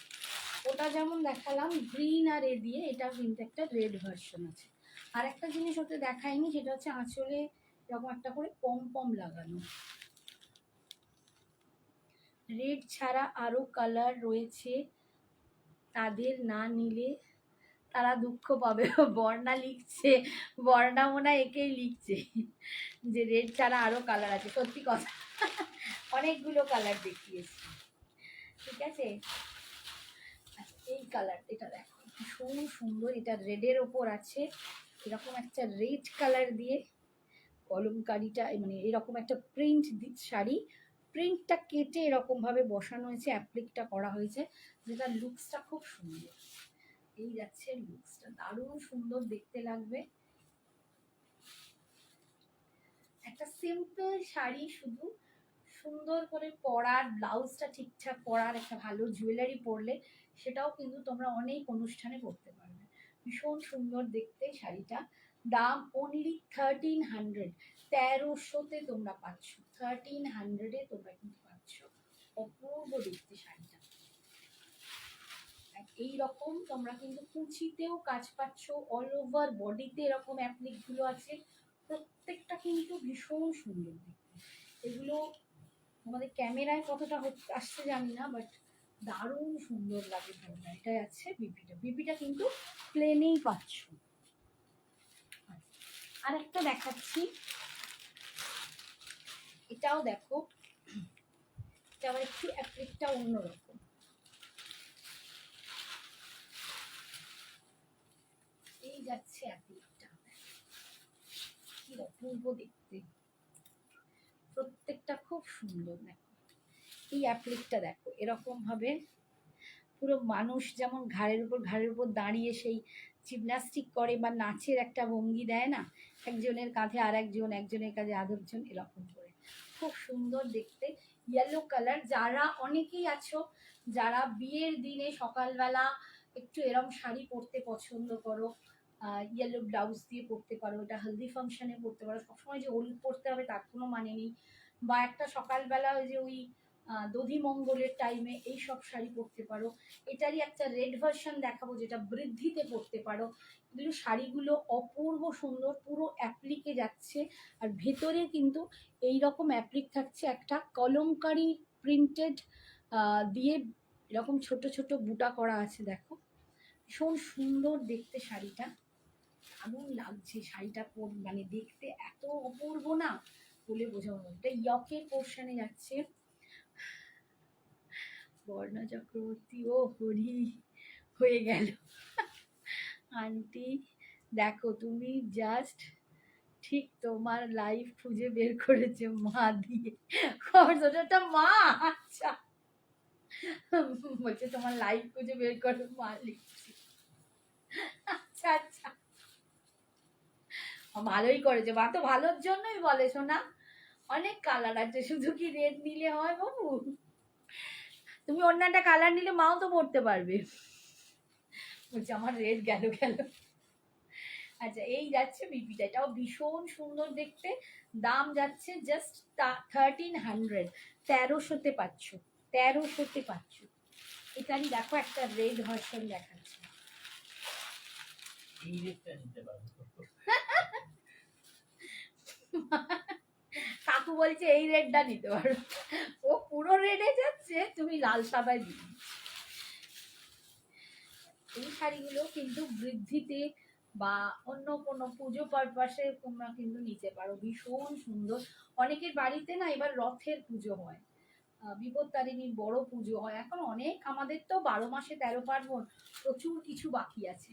S1: ওটা যেমন দেখালাম গ্রিন আর এ দিয়ে, এটা কিন্তু একটা রেড ভার্সন আছে। আর একটা জিনিস ওতে দেখায়নি, সেটা হচ্ছে আঁচলে এরকম একটা করে পম পম লাগানো। রেড ছাড়া আরো কালার রয়েছে, তাদের না নিলে তারা দুঃখ পাবে। বর্ণা লিখছে, বর্ণা মনে হয় একেই লিখছে যে রেড ছাড়া আরো কালার আছে, সত্যি কথা অনেকগুলো কালার দেখিয়েছি, ঠিক আছে। আচ্ছা, এই কালার এটা দেখো ভীষণ সুন্দর, এটা রেডের ওপর আছে, এরকম একটা রেড কালার দিয়ে কলমকারিটা, মানে এরকম একটা প্রিন্ট শাড়ি, প্রিন্টটা কেটে এরকম ভাবে বসানো হয়েছে, অ্যাপ্লিকটা করা হয়েছে, যেটা লুকসটা খুব সুন্দর। এই যাচ্ছে লুকসটা, দারুণ সুন্দর দেখতে লাগবে। একটা সিম্পল শাড়ি, শুধু সুন্দর করে পরার, ব্লাউজটা ঠিকঠাক পরার, একটা ভালো জুয়েলারি পরলে সেটাও কিন্তু তোমরা অনেক অনুষ্ঠানে পরতে পারবে, ভীষণ সুন্দর দেখতে শাড়িটা। দাম অনলি 1300, 1300-তে তোমরা পাচ্ছ, 1300-এ তোমরা কিন্তু পাচ্ছ, অপূর্ব দেখতে শাড়িটা। এই রকম তোমরা কিন্তু কুচিতেও কাজ পাচ্ছ, অল ওভার বডিতে এরকম অ্যাপ্লিক গুলো আছে, প্রত্যেকটা কিন্তু ভীষণ সুন্দর দেখতে। এগুলো আমাদের ক্যামেরায় কতটা আসছে জানি না, বাট দারুণ সুন্দর লাগে বর্ণা। এটাই আছে বিপিটা, বিপিটা কিন্তু প্লেনেই পাচ্ছ। আর একটা দেখাচ্ছি, এটাও দেখো, এটা আবার একটু অ্যাপ্লিকটা অন্যরকম। এই যাচ্ছে অ্যাপ্লিকটা, কি অপূর্ব দেখতে, প্রত্যেকটা খুব সুন্দর। দেখো এই অ্যাপ্লিকটা দেখো, এরকম ভাবে পুরো মানুষ যেমন ঘাড়ের উপর দাঁড়িয়ে সেই জিমন্যাস্টিক করে বা নাচের একটা ভঙ্গি দেয় না, একজনের কাঁধে আর একজন, একজনের কাঁধে আরেকজন, এরকম করে খুব সুন্দর দেখতে। ইয়েলো কালার, যারা অনেকেই আছো যারা বিয়ের দিনে সকালবেলা একটু এরম শাড়ি পরতে পছন্দ করো, ইয়েলো ব্লাউজ দিয়ে পরতে পারো, এটা হলদি ফাংশনে পরতে পারো, সবসময় যে হলুদ পরতে হবে তার কোনো মানে নেই, বা একটা সকালবেলা ওই যে ওই দধিমঙ্গলের টাইমে এই সব শাড়ি পরতে পারো। এটারই একটা রেড ভার্সন দেখাবো যেটা বৃদ্ধিতে পরতে পারো। কিন্তু শাড়িগুলো অপূর্ব সুন্দর, পুরো অ্যাপ্লিকে যাচ্ছে, আর ভেতরে কিন্তু এই রকম অ্যাপ্লিক থাকছে, একটা কলমকারি প্রিন্টেড দিয়ে এরকম ছোট ছোট বুটা করা আছে। দেখো ভীষণ সুন্দর দেখতে শাড়িটা, দারুণ লাগছে শাড়িটা মানে দেখতে এত অপূর্ব না বলে বোঝাবো না। এটা ইয়কের পোর্শনে যাচ্ছে। বর্ণা চক্রবর্তী, ও হরি হয়ে গেল আন্টি, দেখো তুমি জাস্ট ঠিক তোমার লাইফ খুঁজে বের করেছে মা দিয়ে। ওটা মা, আচ্ছা বলছে তোমার লাইফ খুঁজে বের করে মা লিখছি, আচ্ছা আচ্ছা ভালোই করেছে, মা তো ভালোর জন্যই বলে শোনা। অনেক কালার আছে, শুধু কি রেড নিলে হয় বাবু? তুমি অন্য একটা কালার নিলে মাও তো পড়তে পারবে। বলছে আমার রেড গেল গেল। আচ্ছা এই যাচ্ছে বিপিটা, এটাও ভীষণ সুন্দর দেখতে, দাম যাচ্ছে জাস্ট 1300, 1300-তে পাচ্ছ, 1300-তে পাচ্ছ। এটারই দেখো একটা রেড ভার্সন দেখাচ্ছে।
S2: এই রেটটা নিতে পারবো।
S1: কাকু বলছে এই রেডটা নিতে পারো, ও পুরো রেডে যাচ্ছে, তুমি লাল সাদায় দিবে। এই শাড়িগুলো কিন্তু বৃদ্ধিতে বা অন্য কোনো পুজো পারপাসে তোমরা কিন্তু নিতে পারো, ভীষণ সুন্দর। অনেকের বাড়িতে না এবার রথের পুজো হয়, বিপত্তারিণীর বড় পুজো হয়, এখন অনেক, আমাদের তো 12 মাসে 13 পার্বণ, প্রচুর কিছু বাকি আছে।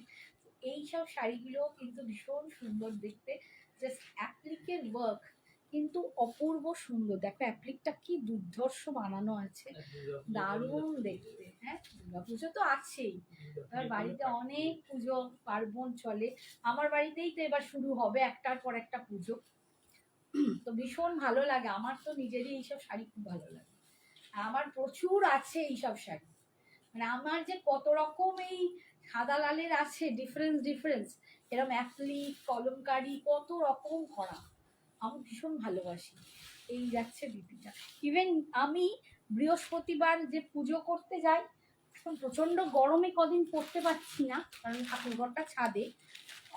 S1: এই সব শাড়িগুলো কিন্তু ভীষণ সুন্দর দেখতে, জাস্ট অ্যাপ্লিকের ওয়ার্ক কিন্তু অপূর্ব সুন্দর। দেখো অ্যাপ্লিকটা কি দুর্ধর্ষ বানানো আছে, দারুণ দেখতে। হ্যাঁ দুর্গাপুজো তো আছেই, এবার বাড়িতে অনেক পুজো পার্বণ চলে, আমার বাড়িতেই তো এবার শুরু হবে একটার পর একটা পুজো, তো ভীষণ ভালো লাগে। আমার তো নিজেরই এইসব শাড়ি খুব ভালো লাগে, আমার প্রচুর আছে এইসব শাড়ি, মানে আমার যে কত রকম এই সাদা লালের আছে ডিফারেন্স এরকম অ্যাপ্লিক কলমকারি কত রকম করা, আমি ভীষণ ভালোবাসি। এই যাচ্ছে বিপিটা। ইভেন আমি বৃহস্পতিবার যে পুজো করতে যাই, এখন প্রচণ্ড গরমে কদিন পড়তে পারছি না, কারণ ঠাকুরঘরটা ছাদে,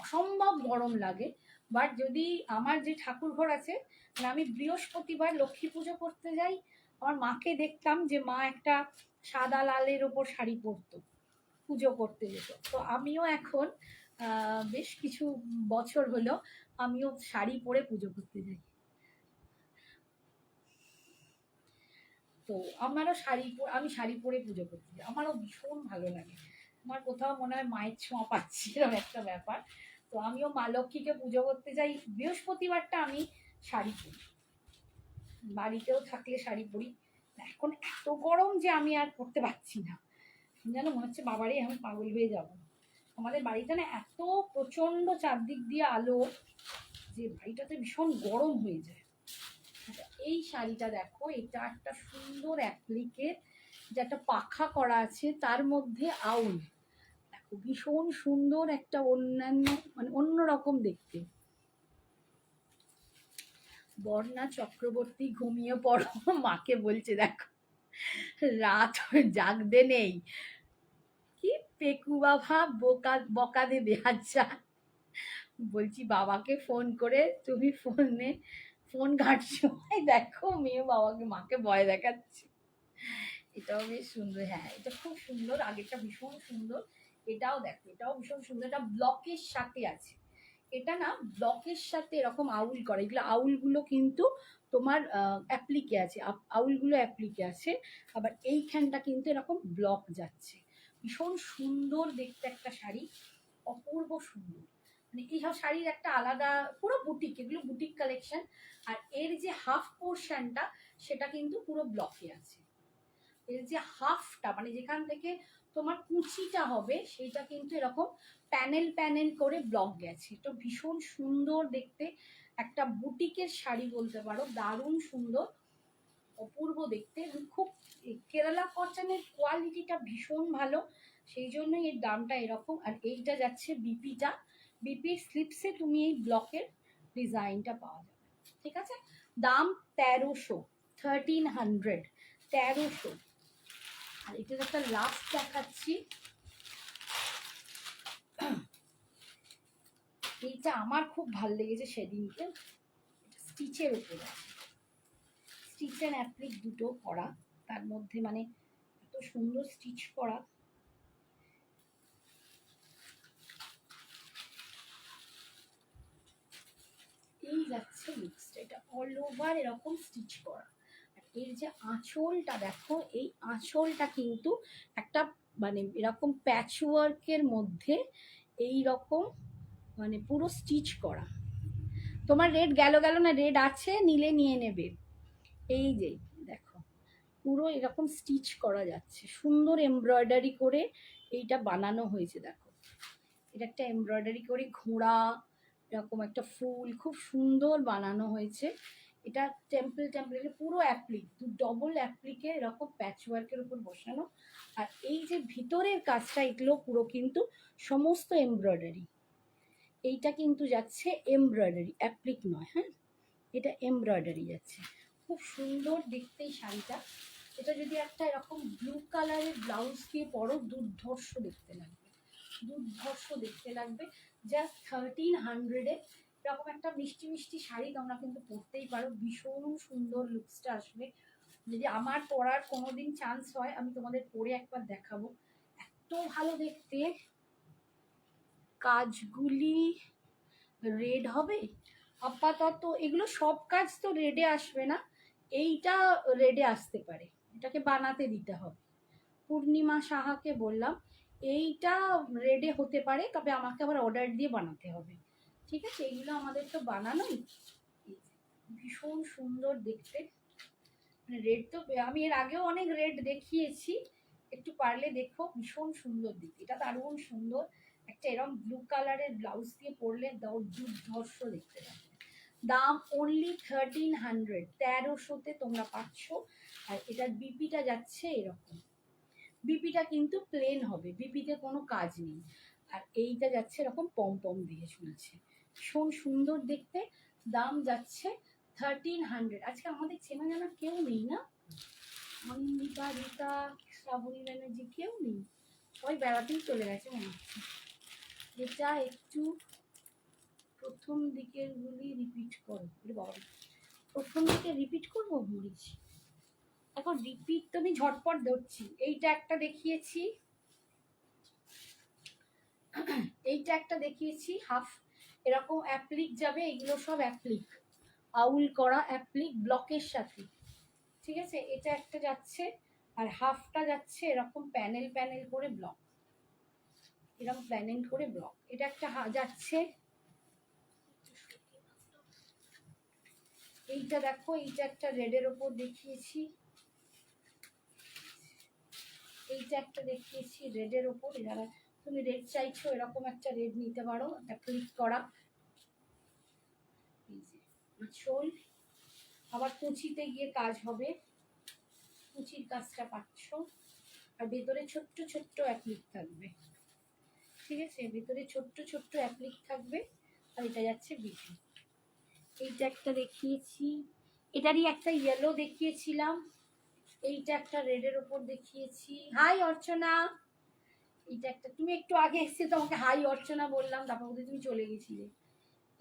S1: অসম্ভব গরম লাগে। বাট যদি আমার যে ঠাকুরঘর আছে, মানে আমি বৃহস্পতিবার লক্ষ্মী পুজো করতে যাই, আমার মাকে দেখতাম যে মা একটা সাদা লালের ওপর শাড়ি পরতো, পুজো করতে যেত। তো আমিও এখন বেশ কিছু বছর হলো আমিও শাড়ি পরে পুজো করতে যাই। তো আমারও আমি শাড়ি পরে পুজো করতে যাই, আমারও ভীষণ ভালো লাগে, আমার কোথাও মনে হয় মায়ের ছোঁয়া পাচ্ছি এরকম একটা ব্যাপার। তো আমিও মা লক্ষ্মীকে পুজো করতে যাই, বৃহস্পতিবারটা আমি শাড়ি পরি, বাড়িতেও থাকলে শাড়ি পরি। এখন এত গরম যে আমি আর পরতে পারছি না, যেন মনে হচ্ছে বাবারে আমি পাগল হয়ে যাব। আমাদের বাড়িটা না এত প্রচন্ড চারদিক দিয়ে আলো যে বাড়িটাতে ভীষণ গরম হয়ে যায়। আচ্ছা এই শাড়িটা দেখো, এটা একটা সুন্দর অ্যাপ্লিকের, যে একটা পাখা করা আছে তার মধ্যে আউল, দেখো ভীষণ সুন্দর একটা অন্যান্য মানে অন্যরকম দেখতে। বর্ণা চক্রবর্তী ঘুমিয়ে পড়ো, মাকে বলছে দেখো রাত জাগতে নেই, কি পেকু বাবা বকা দেবে। আচ্ছা বলছি বাবাকে ফোন করে তুমি ফোন ঘাটছো, এই দেখো মেয়ে বাবাকে মাকে ভয় দেখাচ্ছে। এটাও বেশ সুন্দর, হ্যাঁ এটা খুব সুন্দর, আগেরটা ভীষণ সুন্দর। এটাও দেখো, এটাও ভীষণ সুন্দর, এটা ব্লকের সাথে আছে। এটা না ব্লকের সাথে এরকম আউল করে, এগুলো আউলগুলো কিন্তু তোমার অ্যাপ্লিকে আছে, আউলগুলো অ্যাপ্লিকে আছে। আবার এইখানটা কিন্তু এরকম ব্লক যাচ্ছে। ভীষণ সুন্দর দেখতে একটা শাড়ি, অপূর্ব সুন্দর। মানে এই শাড়ির একটা আলাদা পুরো বুটিক, এগুলো বুটিক কালেকশন। আর এর যে হাফ পোর্শনটা সেটা কিন্তু পুরো ব্লকে আছে। এর যে হাফটা মানে যেখান থেকে তোমার কুচিটা হবে সেইটা কিন্তু এরকম প্যানেল প্যানেল করে ব্লক গেছে। তো ভীষণ সুন্দর দেখতে একটা বুটিকের শাড়ি বলতে পারো, দারুণ সুন্দর, অপূর্ব দেখতে। খুব কেরালা কটনের কোয়ালিটিটা ভীষণ ভালো, সেই জন্যই এর দামটা এরকম। আর এইটা যাচ্ছে বিপিটা, বিপির স্লিপসে তুমি এই ব্লকের ডিজাইনটা পাওয়া যাবে। ঠিক আছে, দাম 1300, 1300, 1300। আর এটার একটা লাস্ট দেখাচ্ছি, এইটা আমার খুব ভালো লেগেছে সেদিনকে, স্টিচের উপরে স্টিচ অ্যান্ড অ্যাপ্লিক দুটো করা, তার মধ্যে মানে এত সুন্দর স্টিচ করা। এই যাচ্ছে লুকসটা, এটা অল ওভার এরকম স্টিচ করা। আর এর যে আঁচলটা দেখো, এই আঁচলটা কিন্তু একটা মানে এরকম প্যাচওয়ার্কের মধ্যে এই রকম মানে পুরো স্টিচ করা। তোমার রেড গেল না, রেড আছে, নিলে নিয়ে নেবে। এই যে দেখো পুরো এরকম স্টিচ করা যাচ্ছে, সুন্দর এমব্রয়ডারি করে এইটা বানানো হয়েছে। দেখো এটা একটা এমব্রয়ডারি করে ঘোড়া, এরকম একটা ফুল খুব সুন্দর বানানো হয়েছে। এটা টেম্পল পুরো অ্যাপ্লিক, ডবল অ্যাপ্লিকে এরকম প্যাচওয়ার্কের উপর বসানো। আর এই যে ভিতরের কাজটা, এগুলো পুরো কিন্তু সমস্ত এমব্রয়ডারি। এইটা কিন্তু যাচ্ছে এমব্রয়ডারি, অ্যাপ্লিক নয়, হ্যাঁ এটা এমব্রয়ডারি যাচ্ছে। খুব সুন্দর দেখতে এই শাড়িটা। এটা যদি একটা এরকম ব্লু কালারের ব্লাউজ দিয়ে পরো, দুর্ধর্ষ দেখতে লাগবে, দুর্ধর্ষ দেখতে লাগবে। জাস্ট 1300-এ এরকম একটা মিষ্টি মিষ্টি শাড়ি তোমরা কিন্তু পরতেই পারো, ভীষণ সুন্দর লুকসটা আসবে। যদি আমার পরার কোনোদিন চান্স হয় আমি তোমাদের পরে একবার দেখাবো, এত ভালো দেখতে। কাজগুলি রেড হবে আপাতত, এগুলো সব কাজ তো রেডে আসবে না, এইটা রেডে আসতে পারে, এটাকে বানাতে দিতে হবে। পূর্ণিমা সাহাকে বললাম এইটা রেডে হতে পারে, তবে আমাকে আবার অর্ডার দিয়ে বানাতে হবে। ঠিক আছে, এগুলো আমাদের তো বানানোই। ভীষণ সুন্দর দেখতে, মানে রেড তো আমি এর আগেও অনেক রেড দেখিয়েছি, একটু পারলে দেখো, ভীষণ সুন্দর দেখতে। এটা দারুণ সুন্দর, একটা এরকম ব্লু কালারের ব্লাউজ দিয়ে পরলে দুর্ধর্ষ দেখতে লাগবে। দাম অনলি 1300, 1300-তে তোমরা পাচ্ছ। আর এটার বিপিটা যাচ্ছে এরকম, বিপিটা কিন্তু প্লেন হবে, বিপিতে কোনো কাজ নেই। আর এইটা যাচ্ছে এরকম পম দিয়ে ঝুলছে, ভীষণ সুন্দর দেখতে। দাম যাচ্ছে 1300। আজকে আমাদের চেনা জানা কেউ নেই না, অনিন্দিতা, রীতা, শ্রাবণী ব্যানার্জি কেউ নেই, সবাই বেড়াতেই চলে গেছে মনে হচ্ছে। এটা একটু প্রথম দিকের গুলি রিপিট করো, বাবা প্রথম দিকে রিপিট করবো, মরিচ এখন রিপিট তো আমি ঝটপট ধরছি। এইটা একটা দেখিয়েছি, এইটা একটা দেখিয়েছি হাফ এরকম অ্যাপ্লিক যাবে, এগুলো সব অ্যাপ্লিক, আউল করা অ্যাপ্লিক ব্লকের সাথে। ঠিক আছে, এটা একটা যাচ্ছে, আর হাফটা যাচ্ছে এরকম প্যানেল প্যানেল করে ব্লক, এরকম প্যানেল করে ব্লক। এটা একটা যাচ্ছে, এইটা দেখো, এইটা একটা রেডের ওপর দেখিয়েছি, এইটা একটা দেখিয়েছি রেডের ওপর। যারা তুমি রেড চাইছো এরকম একটা রেড নিতে পারো, একটা ক্লিক করা। আঁচল আবার কুচিতে গিয়ে কাজ হবে, কুচির কাজটা পাচ্ছ। আর ভেতরে ছোট্ট ছোট্ট অ্যাপ্লিক থাকবে। ঠিক আছে, ভেতরে ছোট্ট ছোট্ট অ্যাপ্লিক থাকবে। আর এটা যাচ্ছে বিপি। এইটা একটা দেখিয়েছি, এটারই একটা ইয়েলো দেখিয়েছিলাম, এইটা একটা রেডের ওপর দেখিয়েছি। হাই অর্চনা, এইটা একটা, তুমি একটু আগে এসেছে তোমাকে হাই অর্চনা বললাম, তারপর তুমি চলে গেছিলে।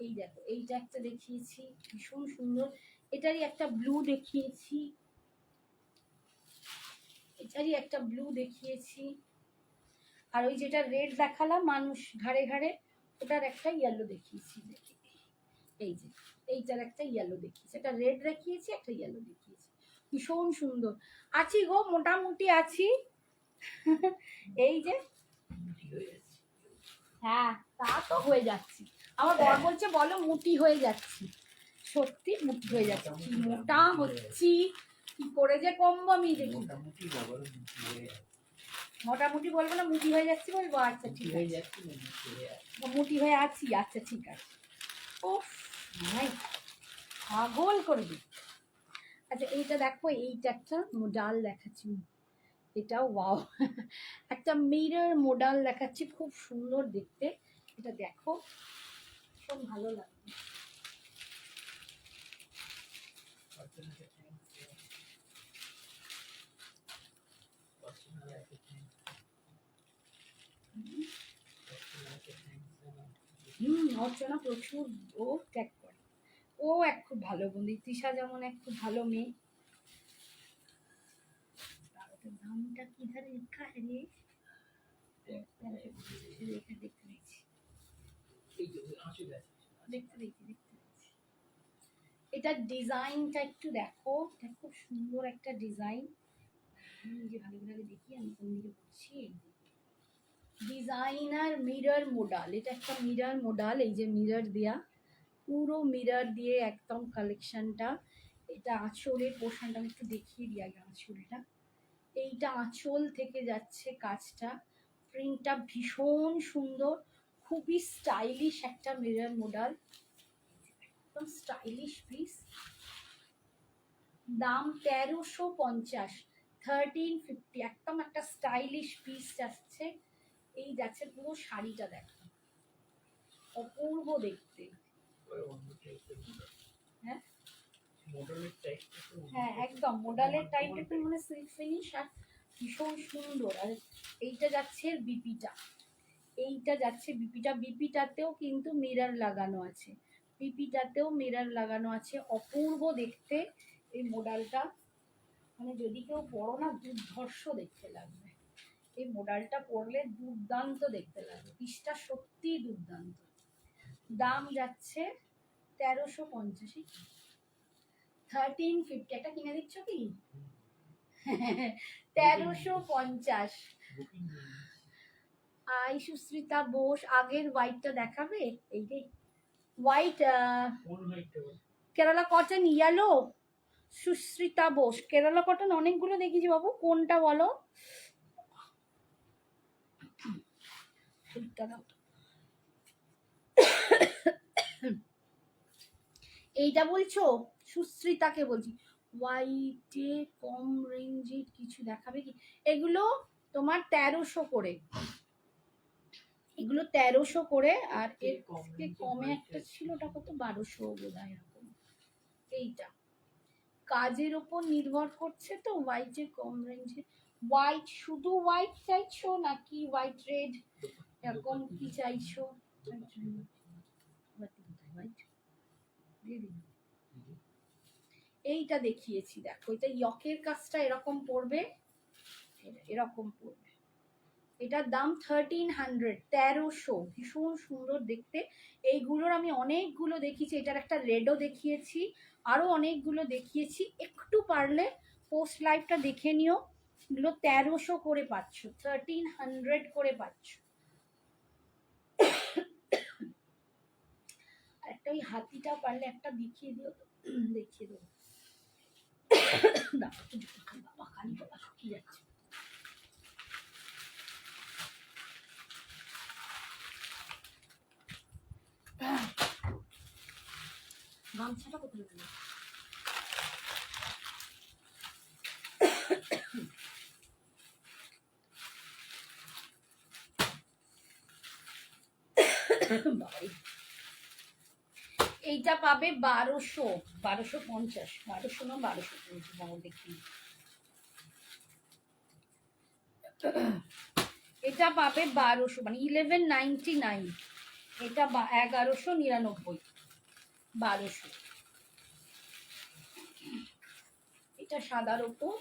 S1: এই দেখো এইটা একটা দেখিয়েছি ভীষণ সুন্দর, এটারই একটা ব্লু দেখিয়েছি, এটারই একটা ব্লু দেখিয়েছি, আর ওই যেটা রেড দেখালাম মানুষ ঘাড়ে ঘাড়ে, ওটার একটা ইয়েলো দেখিয়েছি। এই যে এইটার একটা ইয়েলো দেখিয়েছি, একটা রেড দেখিয়েছি, একটা ইয়েলো দেখিয়েছি, ভীষণ সুন্দর। আছি গো, মোটামুটি আছি। এই যে হ্যাঁ, তা তো হয়ে যাচ্ছি। আমার বর বলছে বলো মুটি হয়ে যাচ্ছি, সত্যি মুটি হয়ে যাচ্ছে, কি মোটা হচ্ছি, কি করে যে কমবো আমি দেখি। মোটামুটি বলবো না, মুটি হয়ে যাচ্ছি বলবো? আচ্ছা ঠিক আছে, মুটি হয়ে আছি, আচ্ছা ঠিক আছে। ও ভাই পাগল করে দিই। আচ্ছা এইটা দেখো, এইটা একটা মোডাল দেখাচ্ছি, এটাও ওয়াও, একটা মিরর মোডাল দেখাচ্ছি, খুব সুন্দর দেখতে, এটা দেখো খুব ভালো লাগবে। অর্চনা প্রচুর ও ট্যাগ করে, ও এক খুব ভালো বন্ধু, তৃষা যেমন এক খুব ভালো মেয়ে। দামটা কি ধারে লেখা রে, দেখতে পেয়েছি, দেখতে পেয়েছি। এটার ডিজাইনটা একটু দেখো, এটা খুব সুন্দর একটা ডিজাইন, যে ভালো করে দেখি আমি কোন দিকে বলছি। ডিজাইনার মিরর মোডাল, এটা একটা মিরর মোডাল, এই যে মিরর দেয়া, পুরো মিরর দিয়ে একদম কালেকশনটা। এটা আঁচলের পোর্শনটা আমি একটু দেখিয়ে দিই আগে, আঁচলটা, এইটা আঁচল থেকে যাচ্ছে কাজটা, প্রিন্টটা ভীষণ সুন্দর, খুবই স্টাইলিশ একটা মিরর মোডাল, একদম স্টাইলিশ পিস। দাম 1350, 1350, একদম একটা স্টাইলিশ পিস যাচ্ছে। এই যাচ্ছে পুরো শাড়িটা দেখো, অপূর্ব দেখতে। হ্যাঁ হ্যাঁ একদম মডেলের টাইপটা একটু মানে সিল্ক ফিনিশ, আর ভীষণ সুন্দর। আর এইটা যাচ্ছে বিপিটা, এইটা যাচ্ছে বিপিটা, বিপিটাতেও কিন্তু মিরর লাগানো আছে, বিপিটাতেও মিরর লাগানো আছে, অপূর্ব দেখতে এই মডেলটা, মানে যদি কেউ পরো না দুর্ধর্ষ দেখতে লাগবে, এই মডেলটা পরলে দুর্দান্ত দেখতে লাগবে, পিসটা সত্যি দুর্দান্ত। দাম যাচ্ছে 1350, 1350, একটা কিনে দিচ্ছ কি? 1350। আই সুস্মিতা বোস, আগের হোয়াইটটা দেখাবে, এই যে white Kerala cotton yellow, Susmita Bose Kerala cotton অনেকগুলো দেখিয়েছি বাবু, কোনটা বলো? এইটা বলছো? সুস্মিতাকে বলছি, হোয়াইটে কম রেঞ্জে কিছু দেখাবে কি? এগুলো তোমার 1300 করে, এগুলো 1300 করে, আর এর থেকে কমে একটা ছিল, ওটা কত 1200 বোধ হয় এরকম। এইটা কাজের উপর নির্ভর করছে তো, হোয়াইটে কম রেঞ্জে। হোয়াইট শুধু হোয়াইট চাইছো নাকি হোয়াইট রেড এরকম কি চাইছো? এইটা দেখিয়েছি দেখো, এটা ইয়কের কাজটা এরকম পড়বে, এরকম পড়বে, এটার দাম 1300, 1300, ভীষণ সুন্দর দেখতে। এইগুলোর আমি অনেকগুলো দেখিয়েছি, এটার একটা রেডও দেখিয়েছি, আরো অনেকগুলো দেখিয়েছি, একটু পারলে পোস্ট লাইভটা দেখে নিও, এগুলো 1300 করে পাচ্ছ, 1300 করে পাচ্ছ। একটা ওই হাতিটা পারলে একটা দেখিয়ে দিও তো, দেখিয়ে দেবো। বাবা খালি গলা শুকিয়ে যাচ্ছে। গামছাটা কোথায় গেল? এইটা পাবে 1200, 1250, 1200 না 1250 দেখি। এটা পাবে 1200, মানে 1199, এটা 1199। 1200। এটা সাদার ওপর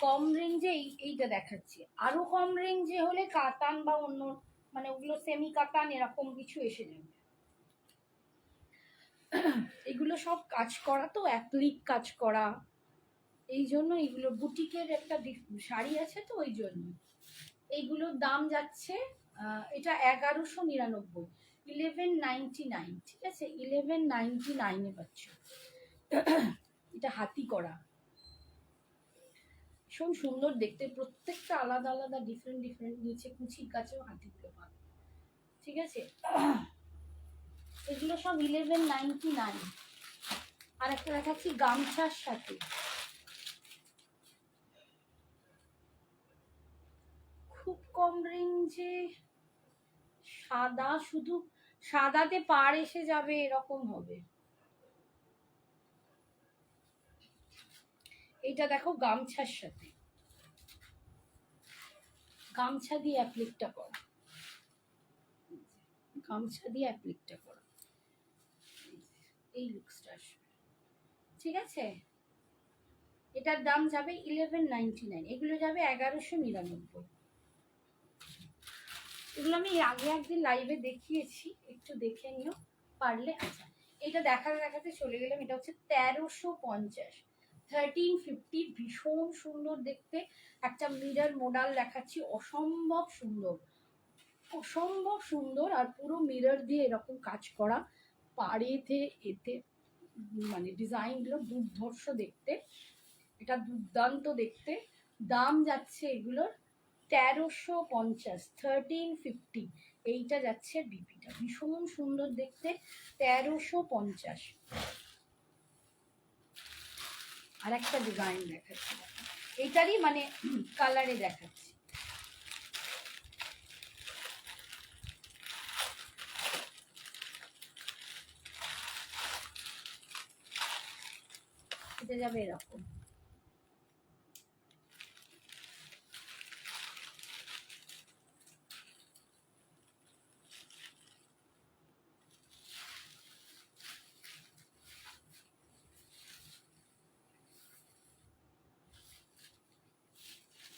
S1: কম রেঞ্জে এইটা দেখাচ্ছি। আরো কম রেঞ্জে হলে কাতান বা অন্য মানে ওগুলো সেমি কাতান এরকম কিছু এসে যাবে। এগুলো সব কাজ করা তো, অ্যাপ্লিক কাজ করা, এই জন্য এগুলো বুটিকের একটা শাড়ি আছে তো ওই জন্য। এইগুলোর দাম যাচ্ছে এটা 1199, 1199, ঠিক আছে, 1199 পাচ্ছ। এটা হাতি করা, ভীষণ সুন্দর দেখতে, প্রত্যেকটা আলাদা আলাদা ডিফারেন্ট ডিফারেন্ট, নিচে কুচির কাছেও হাতিগুলো পাবে, ঠিক আছে। এগুলো সব 1199। আর একটা দেখাচ্ছি গামছার সাথে, খুব কম রেঞ্জে, সাদা, শুধু সাদাতে পাড় এসে যাবে এরকম হবে। এটা দেখো গামছার সাথে, গামছা দিয়ে অ্যাপ্লিকটা করা, গামছা দিয়ে অ্যাপ্লিকটা করা, এই লুকসটা আসবে, ঠিক আছে। এটার দাম যাবে 1199, এগুলো যাবে 1199। এগুলো আমি আগে একদিন লাইভে দেখিয়েছি, একটু দেখে নিও পারলে। আচ্ছা, এটা দেখাতে দেখাতে চলে গেলাম। এটা হচ্ছে 1350, 1350, ভীষণ সুন্দর দেখতে একটা মিরর মডেল দেখাচ্ছি, অসম্ভব সুন্দর, অসম্ভব সুন্দর। আর পুরো মিরর দিয়ে এরকম কাজ করা, পাড়েতে এতে মানে ডিজাইনগুলো দুর্ধর্ষ দেখতে, এটা দুর্দান্ত দেখতে। দাম যাচ্ছে এগুলোর 1350, 1350। এইটা যাচ্ছে বিপিটা, ভীষণ সুন্দর দেখতে, 1350। আর একটা ডিজাইন দেখাচ্ছি, এইটারই মানে কালারে দেখাচ্ছি। এটা যাবে এরকম,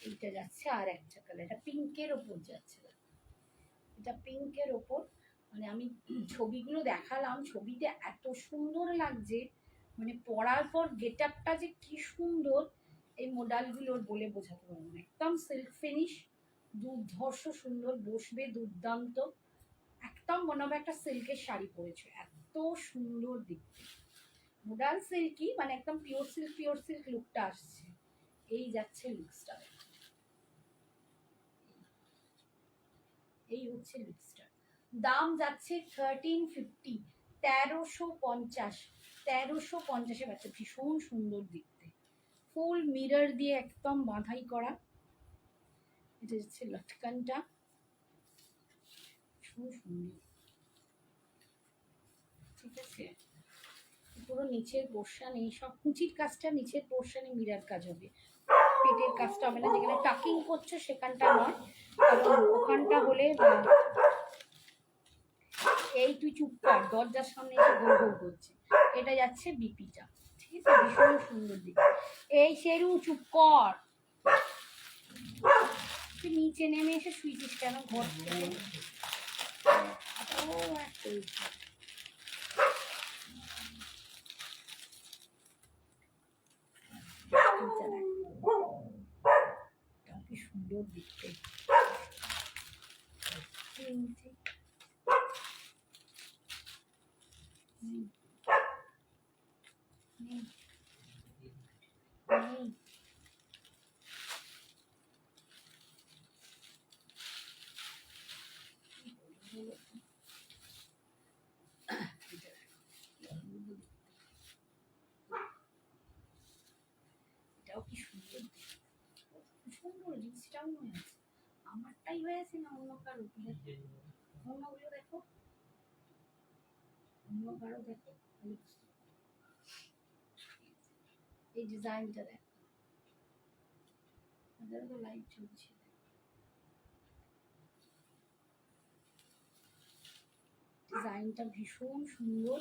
S1: এইটা যাচ্ছে আর একটা কালার, এটা পিঙ্কের ওপর যাচ্ছে, এটা পিঙ্কের ওপর। মানে আমি ছবিগুলো দেখালাম, ছবিতে এত সুন্দর লাগছে, মানে পরার পর গেট আপটা যে কি সুন্দর এই মডেলগুলোর বলে বোঝাতে পারবো না। একদম সিল্ক ফিনিশ, দুর্ধর্ষ সুন্দর, বসবে দুর্দান্ত, একদম মনে হবে একটা সিল্কের শাড়ি পরেছো, এত সুন্দর দেখতে। মডার্ন সিল্কই, মানে একদম পিওর সিল্ক লুকটা আসছে। এই যাচ্ছে লুকসটা, এই হচ্ছে লুকসটা। দাম যাচ্ছে 1350, 1350, 1350-এ পাচ্ছে, ভীষণ সুন্দর দেখতে, ফুল মিরর দিয়ে একদম বাঁধাই করা। এটা হচ্ছে লটকানটা, ভীষণ সুন্দর, ঠিক আছে। পুরো নিচের পোর্শন, এই সব কুচির কাজটা নিচের পোর্শনে মিরর কাজ হবে, পেটের কাজটা হবে না, যেখানে টাকিং করছো সেখানটা নয়, কারণ ওখানটা হলে এই তুই চুপ কর, দরজার সামনে এসে গোল গোল করছে। এটা যাচ্ছে বিপিটা, ঠিক আছে, ভীষণ সুন্দর দিকে। এই শেরু চুপ কর, তুই নিচে নেমে এসে শুয়েছিস কেন ঘর থেকে? কি সুন্দর দেখতে, এটাও কি সুন্দর, সুন্দর রিচটাও হয়ে আছে। আমারটাই হয়েছে না অন্য কারো? অন্যগুলো দেখো, অন্য কারো দেখো, এই ডিজাইনটা দেখো, তাদের তো লাইট চলছে। ডিজাইনটা ভীষণ সুন্দর।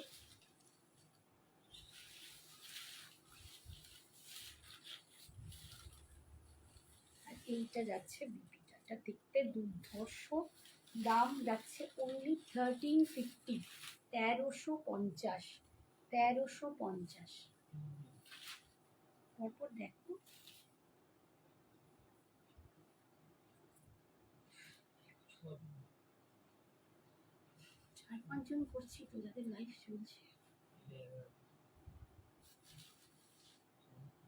S1: আর এইটা যাচ্ছে বিপিটা, এটা দেখতে দুর্ধর্ষ। দাম যাচ্ছে অনলি 1350, 1350, 1350। তারপর দেখো
S2: সব
S1: 4-5 জন করছি তো, যাদের লাইফ চলছে।
S2: 11,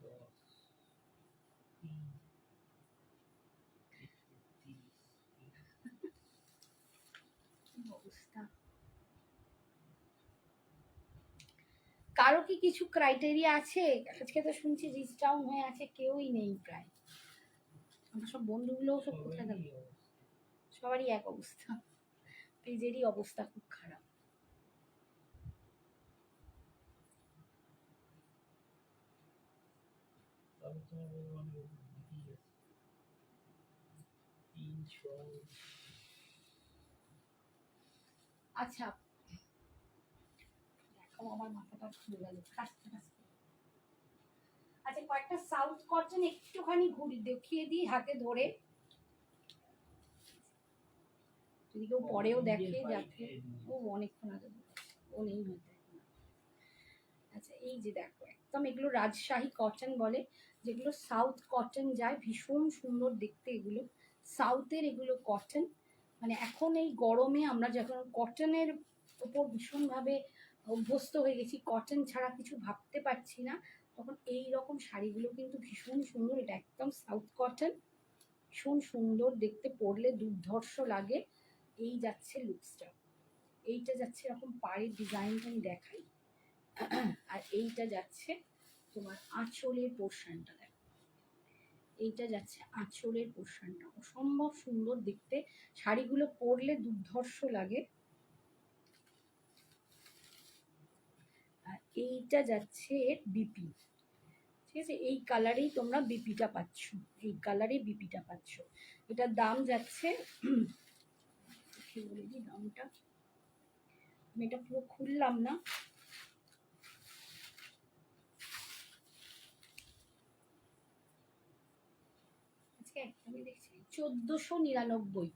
S2: 10, 3, 30,
S1: কি অবস্থা! কারো কি কিছু ক্রাইটেরিয়া আছে? আজকে তো শুনছি রিচ ডাউন হয়ে আছে, কেউই নেই প্রায়। আমার সব বন্ধুগুলোও সব কোথায় গেল?
S2: সবারই অবস্থা।
S1: সবারই এক অবস্থা, পেজেরই অবস্থা খুব খারাপ।
S2: তবে তোমার অনেক দিকেই আছে 300।
S1: আচ্ছা দেখো, আমার মাথাটা ঘুরে গেল। আচ্ছা, কয়েকটা সাউথ কটন একটুখানি ঘুরি দেখিয়ে দিই হাতে ধরে, যদি কেউ পরেও দেখে যাচ্ছে। ও অনেকক্ষণ আগে বলেছে, ও নেই হয়তো এখন। আচ্ছা এই যে দেখো, একদম এগুলো রাজশাহী কটন বলে, যেগুলো সাউথ কটন যায়, ভীষণ সুন্দর দেখতে এগুলো। সাউথের এগুলো কটন, মানে এখন এই গরমে আমরা যখন কটনের উপর ভীষণভাবে অভ্যস্ত হয়ে গেছি, কটন ছাড়া কিছু ভাবতে পারছি না, তখন এই রকম শাড়িগুলো কিন্তু ভীষণ সুন্দর। এটা একদম সাউথ কটন, ভীষণ সুন্দর দেখতে, পরলে দুর্ধর্ষ লাগে। এই যাচ্ছে লুকসটা, এইটা যাচ্ছে এরকম পাড়ের ডিজাইনটা আমি দেখাই। আর এইটা যাচ্ছে তোমার আঁচলের পোর্শনটা, দেখো এইটা যাচ্ছে আঁচলের পোর্শনটা, অসম্ভব সুন্দর দেখতে। শাড়িগুলো পরলে দুর্ধর্ষ লাগে। আর এইটা যাচ্ছে বিপি, ঠিক আছে? এই কালারেই তোমরা বিপিটা পাচ্ছ, এই কালারে বিপিটা পাচ্ছ। এটার দাম যাচ্ছে, বলে দিই দামটা, আমি এটা পুরো খুললাম না। আজকে একদমই দেখছি 1499,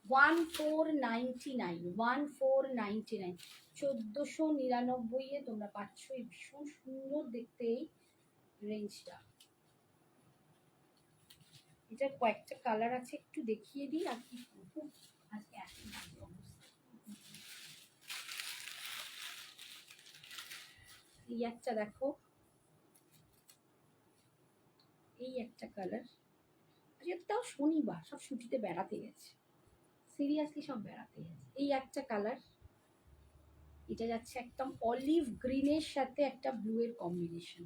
S1: 1499, 1499, 1499 তোমরা পাচ্ছ এই ভীষণ সুন্দর দেখতে এই রেঞ্জটা। এটার কয়েকটা কালার আছে, একটু দেখিয়ে দিই। আর কি করবো আজকে, এত বাজে অবস্থা। এই একটা দেখো, এই একটা কালার। আজকে তাও শনিবার, সব ছুটিতে বেড়াতে গেছে, সিরিয়াসলি সব বেড়াতে গেছে। এই একটা কালার, এটা যাচ্ছে একদম অলিভ গ্রিনের সাথে একটা ব্লু এর কম্বিনেশন,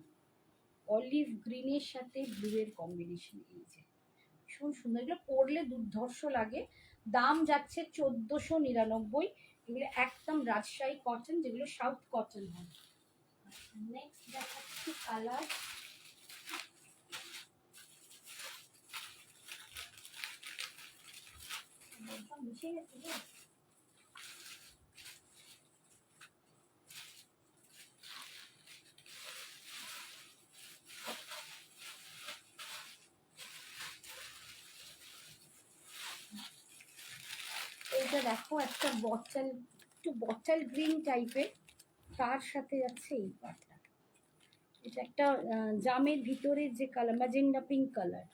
S1: অলিভ গ্রিনের সাথে ব্লু এর কম্বিনেশন। এই যে ভীষণ সুন্দর, এগুলো পরলে দুর্ধর্ষ লাগে। দাম যাচ্ছে 1499। এগুলো একদম রাজশাহী কটন, যেগুলো সাউথ কটন হয়। নেক্সট দেখাচ্ছি কালার, মিশে গেছে। এইটা দেখো একটা বটল, একটু বটল গ্রিন টাইপের, তার সাথে যাচ্ছে এই পাটটা। এটা একটা জামের ভিতরে যে কালার, ম্যাজেন্ডা পিঙ্ক কালার,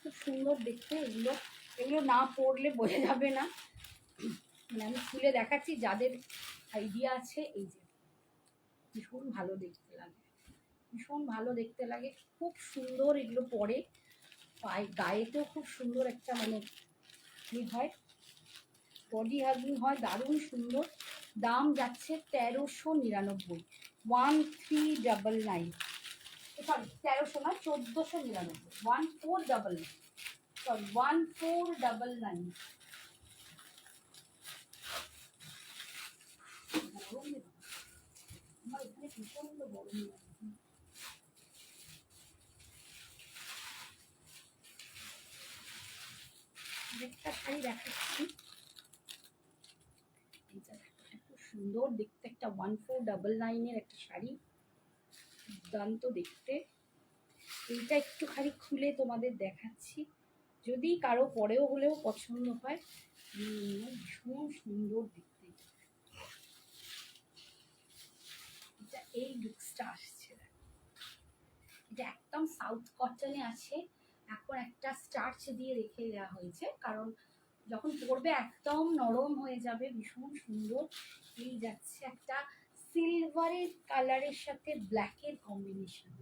S1: খুব সুন্দর দেখতে। এগুলো এগুলো না পরলে বোঝা যাবে না, মানে আমি খুলে দেখাচ্ছি যাদের আইডিয়া আছে। এই যে ভীষণ ভালো দেখতে লাগে, ভীষণ ভালো দেখতে লাগে, খুব সুন্দর এগুলো পরে। পায়ে গায়েতেও খুব সুন্দর একটা মানে হয়, বডি হাগিং হয়, দারুণ সুন্দর। দাম যাচ্ছে 1399, 1399, সরি 1300 না, 1499, 1499, সরি 1499। গরমে আমার এখানে প্রচন্ড গরম লাগছে। একটা শাড়ি দেখাচ্ছি, এটা দেখো এত সুন্দর দেখতে, একটা 1499-এর একটা শাড়ি, দুর্দান্ত দেখতে। এইটা একটুখানি খুলে তোমাদের দেখাচ্ছি, যদি কারো পরেও হলেও পছন্দ হয়। ভীষণ সুন্দর দেখতে, এটা এই লুকসটা আসছে। এটা একদম সাউথ কটনে আছে, এখন একটা স্টার্চ দিয়ে রেখে দেওয়া হয়েছে, কারণ যখন পরবে একদম নরম হয়ে যাবে, ভীষণ সুন্দর। এই যাচ্ছে একটা সিলভারের কালারের সাথে ব্ল্যাকের কম্বিনেশন,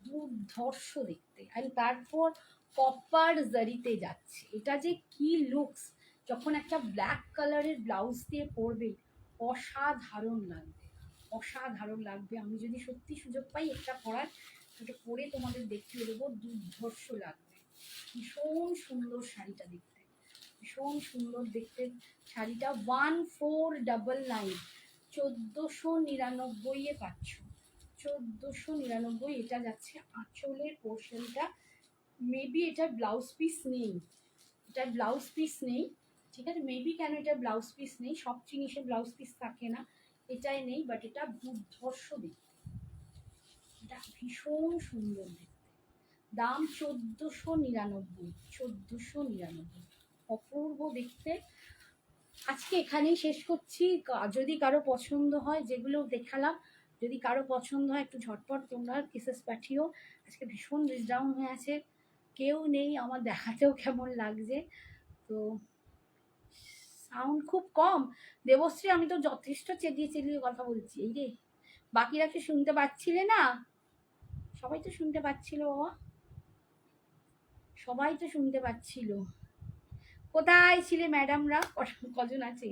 S1: দুর্ধর্ষ দেখতে। আর তারপর কপার জারিতে যাচ্ছে, এটা যে কি লুকস, যখন একটা ব্ল্যাক কালারের ব্লাউজ দিয়ে পরবে অসাধারণ লাগবে, অসাধারণ লাগবে। আমি যদি সত্যি সুযোগ পাই একটা পরার, এটা পরে তোমাদের দেখিয়ে দেবো, দুর্ধর্ষ লাগবে। ভীষণ সুন্দর শাড়িটা দেখতে, ভীষণ সুন্দর দেখতে শাড়িটা। 1499, 1499-এ পাচ্ছ, 1499। এটা যাচ্ছে আঁচলের পোর্শনটা, মেবি এটা ব্লাউজ পিস নেই, এটা ব্লাউজ পিস নেই, ঠিক আছে। মেবি কেন এটা ব্লাউজ পিস নেই, সব জিনিসে ব্লাউজ পিস থাকে না, এটাই নেই, বাট এটা দুর্ধর্ষ দেখতে, এটা ভীষণ সুন্দর দেখতে। দাম 1499, 1499, অপূর্ব দেখতে। আজকে এখানেই শেষ করছি। যদি কারো পছন্দ হয়, যেগুলো দেখালাম, যদি কারো পছন্দ হয় একটু ঝটপট তোমরা কেসেস পাঠিও। আজকে ভীষণ ডিসডাউন হয়ে আছে, কেউ নেই, আমার দেখাতেও কেমন লাগছে। তো সাউন্ড খুব কম, দেবশ্রী আমি তো যথেষ্ট চেঁচিয়ে চেঁচিয়ে কথা বলছি। এই রে, বাকিরা কি শুনতে পাচ্ছিলে না? সবাই তো শুনতে পাচ্ছিল বাবা, সবাই তো শুনতে পাচ্ছিল। কোথায় ছিলে ম্যাডামরা? কজন আছে?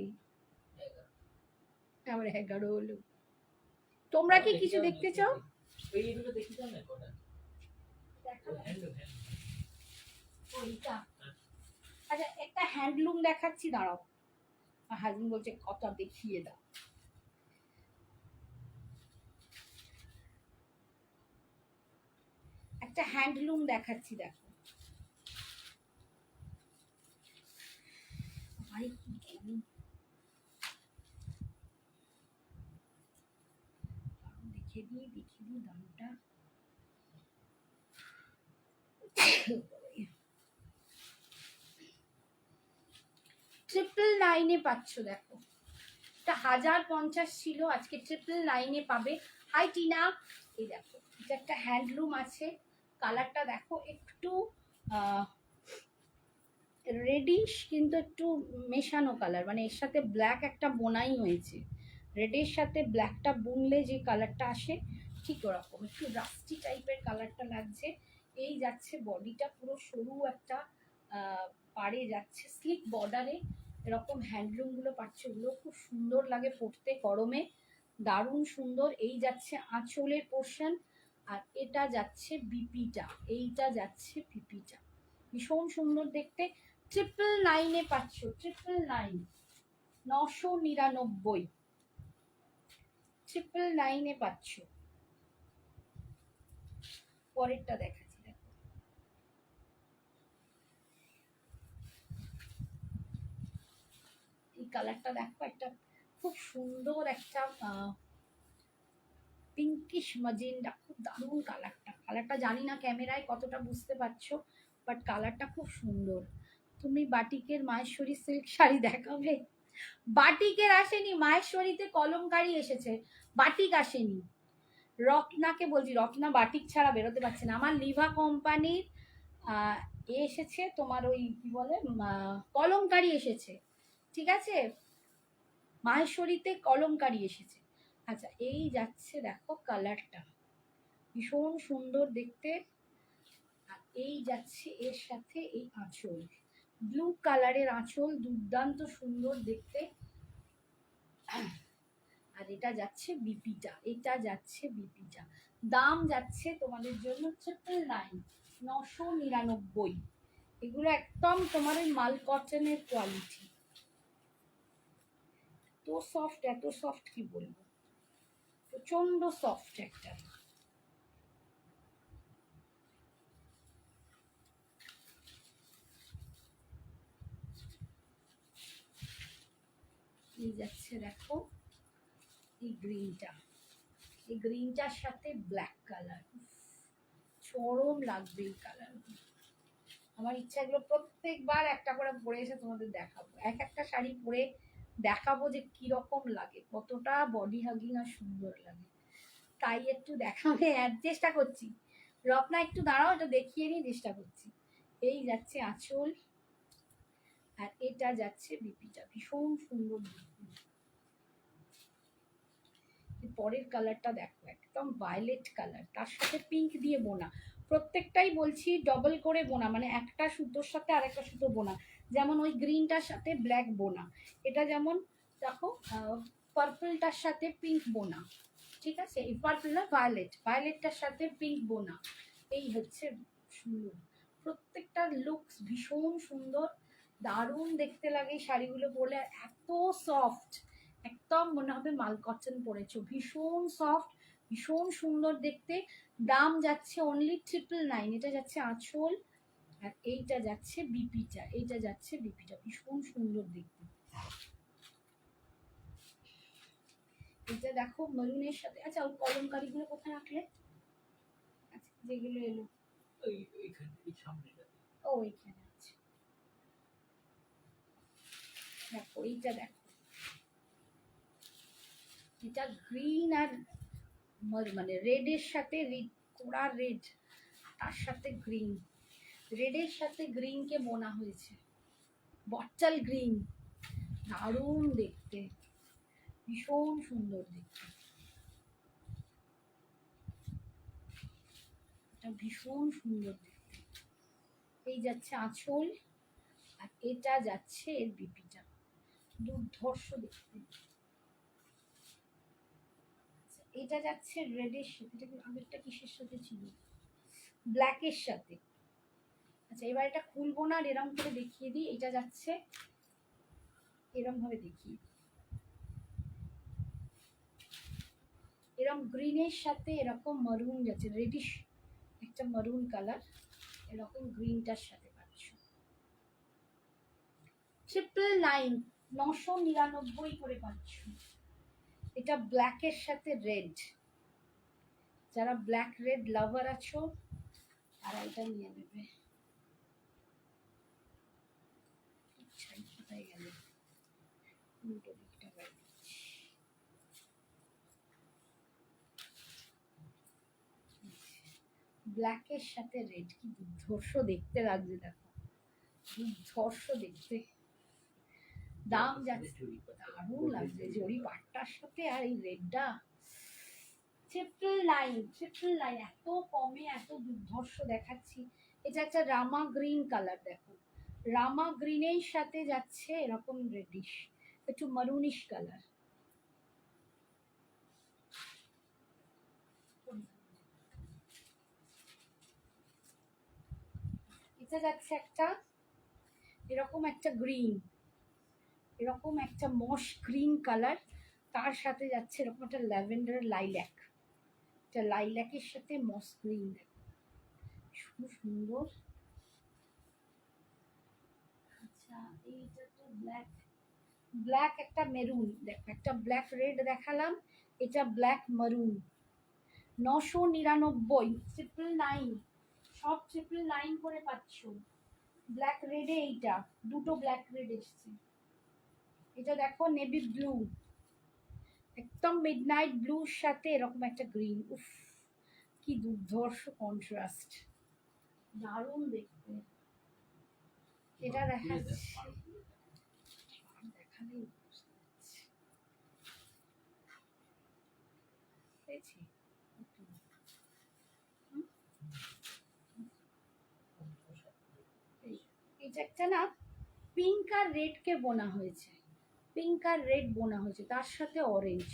S1: আমার 11 হলো। তোমরা কি কিছু দেখতে চাও?
S2: এইগুলো দেখি দাও না কটা।
S1: ওইটা আচ্ছা, একটা হ্যান্ডলুম দেখাচ্ছি, দাঁড়াও। হাজবেন্ড বলছে কথা দেখিয়ে দাও। একটা হ্যান্ডলুম দেখাচ্ছি, দেখো ভাই, দেখে দিই দামটা। 999-এ পাচ্ছ, দেখো এটা 1050 ছিল, আজকে 999-এ পাবে। হাই টিনা, এই দেখো, এটা একটা হ্যান্ডলুম আছে, কালারটা দেখো একটু রেডিশ, কিন্তু একটু মেশানো কালার, মানে এর সাথে ব্ল্যাক একটা বোনাই হয়েছে, রেডের সাথে ব্ল্যাকটা বুনলে যে কালারটা আসে ঠিক ওরকম, একটু রাস্টি টাইপের কালারটা লাগছে। এই যাচ্ছে বডিটা পুরো সরু একটা পাড়ে যাচ্ছে, স্লিক বর্ডারে এরকম হ্যান্ডলুমগুলো পাচ্ছে, ওগুলো খুব সুন্দর লাগে পরতে গরমে, দারুণ সুন্দর। এই যাচ্ছে আঁচলের পোর্শন, আর এটা যাচ্ছে বিপিটা, এইটা যাচ্ছে বিপিটা, ভীষণ সুন্দর দেখতে। 999-এ পাচ্ছ, 999, 999, 999-এ পাচ্ছ। পরেরটা দেখাচ্ছি, দেখো এই কালারটা দেখো, একটা খুব সুন্দর একটা পিঙ্কিশ ম্যাজেন্ডা, খুব দারুণ কালারটা। কালারটা জানি না ক্যামেরায় কতটা বুঝতে পারছো, বাট কালারটা খুব সুন্দর। তুমি বাটিকের মাহেশ্বরী সিল্ক শাড়ি দেখাবে? বাটিকের আসেনি, মাহেশ্বরীতে কলমকারী এসেছে, বাটিক আসেনি। রত্নাকে বলছি, রত্না বাটিক ছাড়া বেরোতে পারছে না। আমার লিভা কোম্পানির এসেছে তোমার, ওই কি বলে, কলমকারী এসেছে, ঠিক আছে, মাহেশ্বরীতে কলমকারী এসেছে। আচ্ছা, এই যাচ্ছে দেখো কালারটা, ভীষণ সুন্দর দেখতে। আর এই যাচ্ছে এর সাথে এই আঁচল, ব্লু কালারের আঁচল, দুর্দান্ত সুন্দর দেখতে। আর এটা যাচ্ছে বিপিটা, এটা যাচ্ছে বিপিটা। দাম যাচ্ছে তোমাদের জন্য 999, 999। এগুলো একদম তোমার ওই মাল কটনের কোয়ালিটি, তো সফট, এত সফট কি বলবো, প্রচন্ড সফট একটা। এই যাচ্ছে দেখো এই গ্রিনটা, এই গ্রিনটার সাথে ব্ল্যাক কালার, চরম লাগবে এই কালার। আমার ইচ্ছা এগুলো প্রত্যেকবার একটা করে পরে এসে তোমাদের দেখাবো, এক একটা শাড়ি পরে দেখাবো যে কিরকম লাগে, কতটা বডি হাগিং আর সুন্দর লাগে। তাই একটু দেখাবে আর চেষ্টা করছি। রত্না একটু দাঁড়াও, এটা দেখিয়ে নিই, চেষ্টা করছি। এই যাচ্ছে আঁচল, আর এটা যাচ্ছে বিপিটা, ভীষণ সুন্দর বিপি। পরের কালারটা দেখো, একদম ভায়োলেট কালার, তার সাথে পিঙ্ক দিয়ে বোনা। প্রত্যেকটাই বলছি ডবল করে বোনা, মানে একটা সুতোর সাথে আরেকটা সুতো বোনা। যেমন ওই গ্রিনটার সাথে ব্ল্যাক বোনা, এটা যেমন দেখো পার্পলটার সাথে পিঙ্ক বোনা, ঠিক আছে? এই পার্পল না, ভায়োলেট, ভায়োলেটটার সাথে পিঙ্ক বোনা। এই হচ্ছে সুন্দর, প্রত্যেকটার লুকস ভীষণ সুন্দর, দারুণ দেখতে লাগে এই শাড়িগুলো পরলে। এত সফট, একদম মনে হবে মাল কটন পরেছো, ভীষণ সফট, ভীষণ সুন্দর দেখতে। দাম যাচ্ছে অনলি 999। এটা যাচ্ছে আঁচল, আর এইটা যাচ্ছে বিপিটা, এইটা যাচ্ছে বিপিটা, ভীষণ সুন্দর দেখতে। এটা দেখো মেরুনের সাথে, আচ্ছা ওই কলমকারিগুলো কোথায় রাখলে? আচ্ছা যেগুলো এলো
S2: ওইখানে এই সামনেটা।
S1: ও এইখানে আছে। দেখো এইটা দেখো, এটা গ্রিন আর মানে রেডের সাথে, কোড়া রেড, তার সাথে গ্রিন, রেডের সাথে গ্রিনকে বোনা হয়েছে, বটল গ্রিন, দারুণ দেখতে, ভীষণ সুন্দর দেখতে, এটা ভীষণ সুন্দর দেখতে। এই যাচ্ছে আঁচল, আর এটা যাচ্ছে এর বিপিটা, দুর্ধর্ষ দেখতে। এটা যাচ্ছে রেডের সাথে, এটা আগেরটা কিসের সাথে ছিল? ব্ল্যাকের সাথে। আচ্ছা এবার এটা খুলবো না, আর এরম করে দেখিয়ে দিই। এটা যাচ্ছে এরম ভাবে দেখিয়ে দিই, এরকম গ্রিনের সাথে এরকম মারুন যাচ্ছে, রেডিশ একটা মারুন কালার, এরকম গ্রিনটার সাথে পাচ্ছ। 999, 999 করে পাচ্ছ। এটা ব্ল্যাকের সাথে রেড, যারা ব্ল্যাক রেড লাভার আছো তারা এটা নিয়ে নেবে। কোথায় গেল? উল্টো দিকটা বাইরে দিচ্ছি। ব্ল্যাকের সাথে রেড, কি দুর্ধর্ষ দেখতে লাগছে, দেখো দুর্ধর্ষ দেখতে। দাম যাচ্ছে, দারুণ লাগছে জরি পাটটার সাথে, আর এই রেডটা 999, এত কমে এত দুর্ধর্ষ দেখাচ্ছি। এটা একটা রামা গ্রিন কালার, দেখো রামা গ্রিনের সাথে যাচ্ছে এরকম রেডিশ, একটু মারুনিশ কালার। এটা যাচ্ছে একটা এরকম একটা গ্রিন, এরকম একটা মশ গ্রিন কালার, তার সাথে যাচ্ছে এরকম একটা ল্যাভেন্ডার লাইল্যাক, এটা লাইল্যাকের সাথে মস গ্রিন, দেখো খুব সুন্দর। আচ্ছা এইটা তো ব্ল্যাক, ব্ল্যাক একটা মেরুন, দেখো একটা ব্ল্যাক রেড দেখালাম, এটা ব্ল্যাক মারুন। 999, 999, সব 999 করে পাচ্ছ। ব্ল্যাক রেডে এইটা, দুটো ব্ল্যাক রেড এসছে। এটা দেখো নেভি ব্লু, একদম মিডনাইট ব্লুর সাথে এরকম একটা গ্রিন, উফ কি দুর্ধর্ষ কন্ট্রাস্ট, দারুণ দেখতে। এটা দেখাচ্ছি, দেখালেই বুঝতে পারছি। পেয়েছি? এটা একটা না পিঙ্ক আর রেডকে বোনা হয়েছে, পিঙ্ক আর রেড বোনা হয়েছে, তার সাথে অরেঞ্জ,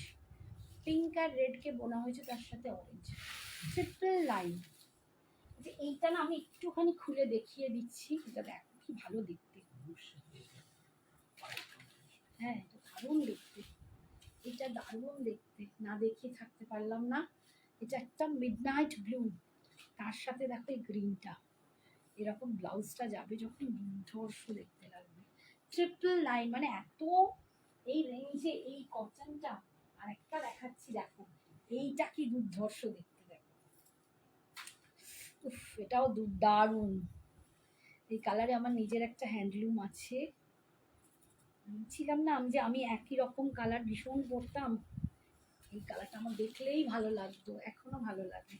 S1: পিঙ্ক আর রেডকে বোনা হয়েছে, তার সাথে অরেঞ্জ, 999। এইটা না আমি একটুখানি খুলে দেখিয়ে দিচ্ছি, এটা দেখো কি ভালো দেখতে, হ্যাঁ এটা দারুণ দেখতে, এটা দারুণ দেখতে, না দেখিয়ে থাকতে পারলাম না। এটা একটা মিডনাইট ব্লু, তার সাথে দেখো এই গ্রিনটা, এরকম ব্লাউজটা যাবে যখন দুর্ধর্ষ দেখতে লাগবে। 999 মানে এত, এই রেঞ্জে এই কটনটা আরেকটা দেখাচ্ছি, দেখো এইটা কি দুর্ধর্ষ দেখতে, দেখো উফ, এটাও দারুণ। এই কালারে আমার নিজের একটা হ্যান্ডলুম আছে, ছিলাম না আমি যে আমি একই রকম কালার ভীষণ পরতাম। এই কালারটা আমার দেখলেই ভালো লাগতো, এখনো ভালো লাগে।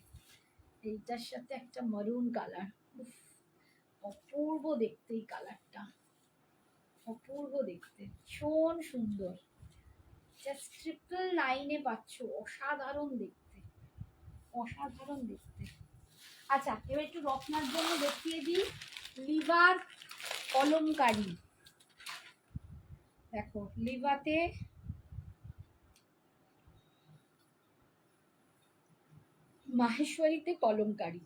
S1: এইটার সাথে একটা মারুন কালার, অপূর্ব দেখতে এই কালারটা, অপূর্ব দেখতে, ভীষণ সুন্দর। জাস্ট 999 পাচ্ছ, অসাধারণ দেখতে, অসাধারণ দেখতে। আচ্ছা, এবার একটু রত্নার জন্য দেখিয়ে দিই লিভার কলমকারি। দেখো লিভাতে মাহেশ্বরীতে কলমকারি,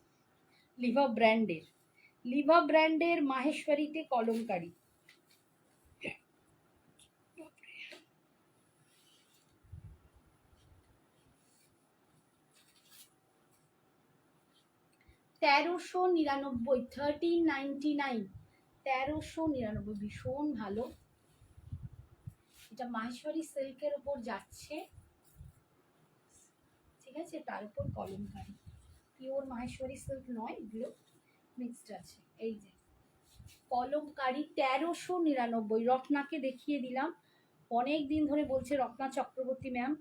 S1: লিভা ব্র্যান্ডের মাহেশ্বরীতে কলমকারি। $1399, 1399, 1399, ভীষণ ভালো। এটা মাহেশ্বরী সিল্কের উপর যাচ্ছে, ঠিক আছে, তার উপর কলমকারি, পিওর মাহেশ্বরী সিল্ক নয়, এগুলো মিক্সড আছে। এই যে কলমকারি 1399, রত্নাকে দেখিয়ে দিলাম, অনেক দিন ধরে বলছে রত্না চক্রবর্তী ম্যাম,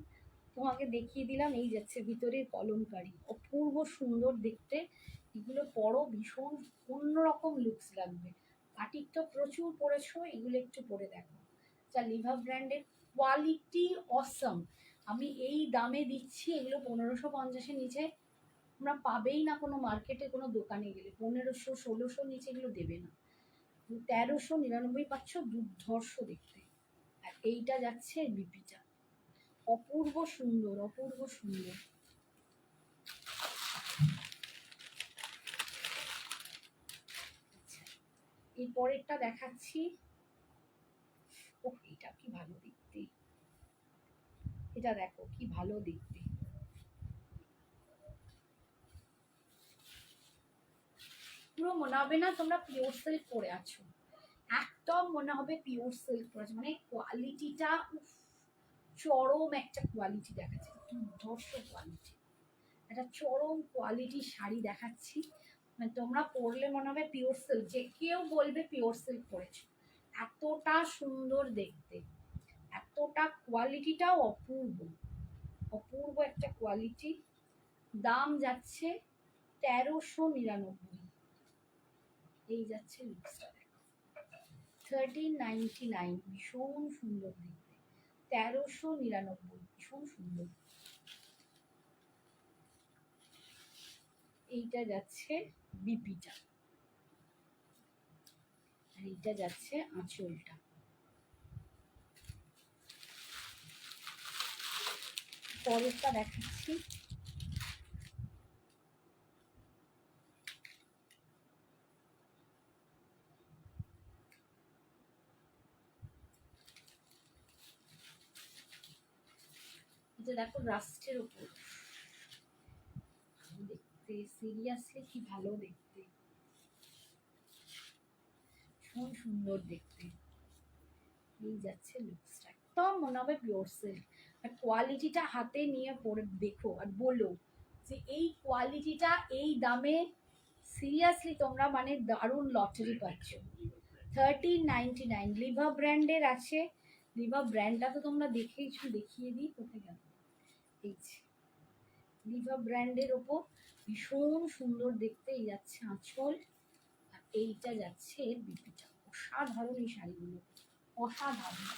S1: তোমাকে দেখিয়ে দিলাম। এই যাচ্ছে ভিতরের কলমকারি, অপূর্ব সুন্দর দেখতে। এগুলো পরো, ভীষণ অন্যরকম লুকস লাগবে। পাটিক তো প্রচুর পরেছো, এগুলো একটু পরে দেখো। যা লিভা ব্র্যান্ডের, কোয়ালিটি অসম। আমি এই দামে দিচ্ছি, এগুলো 1550-এর নিচে তোমরা পাবেই না কোনো মার্কেটে, কোনো দোকানে গেলে 1500-1600 নিচে এগুলো দেবে না। 1399 পাচ্ছ, দুর্ধর্ষ দেখতে। আর এইটা যাচ্ছে বিপিটা, অপূর্ব সুন্দর, অপূর্ব সুন্দর। এই পরেরটা দেখাচ্ছি, ও এটা কি ভালো দেখতে, এটা দেখো কি ভালো দেখতে। পুরো মনে হবে না তোমরা পিওর সিল্ক পরে আছো, একদম মনে হবে পিওর সিল্ক পরে আছো, মানে কোয়ালিটিটা চরম একটা কোয়ালিটি দেখাচ্ছে, দুর্ধর্ষ কোয়ালিটি, একটা চরম কোয়ালিটির শাড়ি দেখাচ্ছি। মানে তোমরা পরলে মনে হবে পিওর সিল্ক, যে কেউ বলবে পিওর সিল্ক পরেছো, এতটা সুন্দর দেখতে, এতটা কোয়ালিটিটাও অপূর্ব, অপূর্ব একটা কোয়ালিটি। দাম যাচ্ছে 1399। এই যাচ্ছে লুকসটা, 1399, ভীষণ সুন্দর দেখতে, 1399, ভীষণ সুন্দর। এইটা যাচ্ছে বিপিটা, আর এইটা যাচ্ছে আঁচলটা। পরেরটা দেখাচ্ছি, এটা দেখো রাস্টের উপর, দেখতে সিরিয়াসলি কি ভালো দেখতে, ভীষণ সুন্দর দেখতে। এই যাচ্ছে লুকসটা, একদম মনে হবে পিওর সিল্ক। আর কোয়ালিটিটা হাতে নিয়ে পরে দেখো আর বলো যে এই কোয়ালিটিটা এই দামে সিরিয়াসলি তোমরা মানে দারুণ লটারি পাচ্ছ। 1399, লিভা ব্র্যান্ডের আছে, লিভা ব্র্যান্ডটা তো তোমরা দেখেইছো, দেখিয়ে দিই কোথায় গেল, এই যে লিভা ব্র্যান্ডের ওপর ভীষণ সুন্দর দেখতে। এই যাচ্ছে আঁচল, আর এইটা যাচ্ছে এর বিপিটা, অসাধারণ এই শাড়িগুলো, অসাধারণ।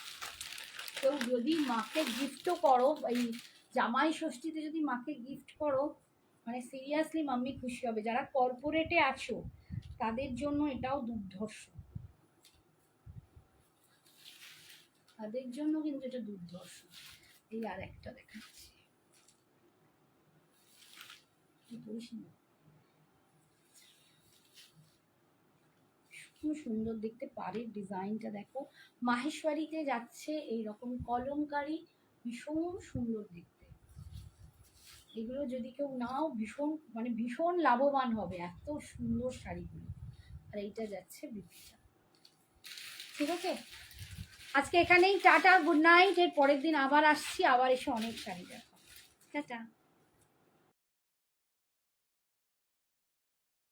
S1: কেউ যদি মাকে গিফটও করো, এই জামাই ষষ্ঠীতে যদি মাকে গিফট করো, মানে সিরিয়াসলি মাম্মি খুশি হবে। যারা কর্পোরেটে আছো তাদের জন্য এটাও দুর্ধর্ষ, তাদের জন্য কিন্তু এটা দুর্ধর্ষ। এই আর একটা দেখাচ্ছি, খুব সুন্দর দেখতে, পাড়ের ডিজাইনটা দেখো, মাহেশ্বরীতে যাচ্ছে এইরকম কলমকারি, ভীষণ সুন্দর দেখতে। এগুলো যদি কেউ নাও ভীষণ মানে ভীষণ লাভবান হবে, এত সুন্দর শাড়িগুলো। আর এইটা যাচ্ছে বিপিটা, ঠিক আছে। আজকে এখানেই টাটা, গুড নাইট। এর পরের দিন আবার আসছি, আবার এসে অনেক শাড়ি দেখো। টাটা।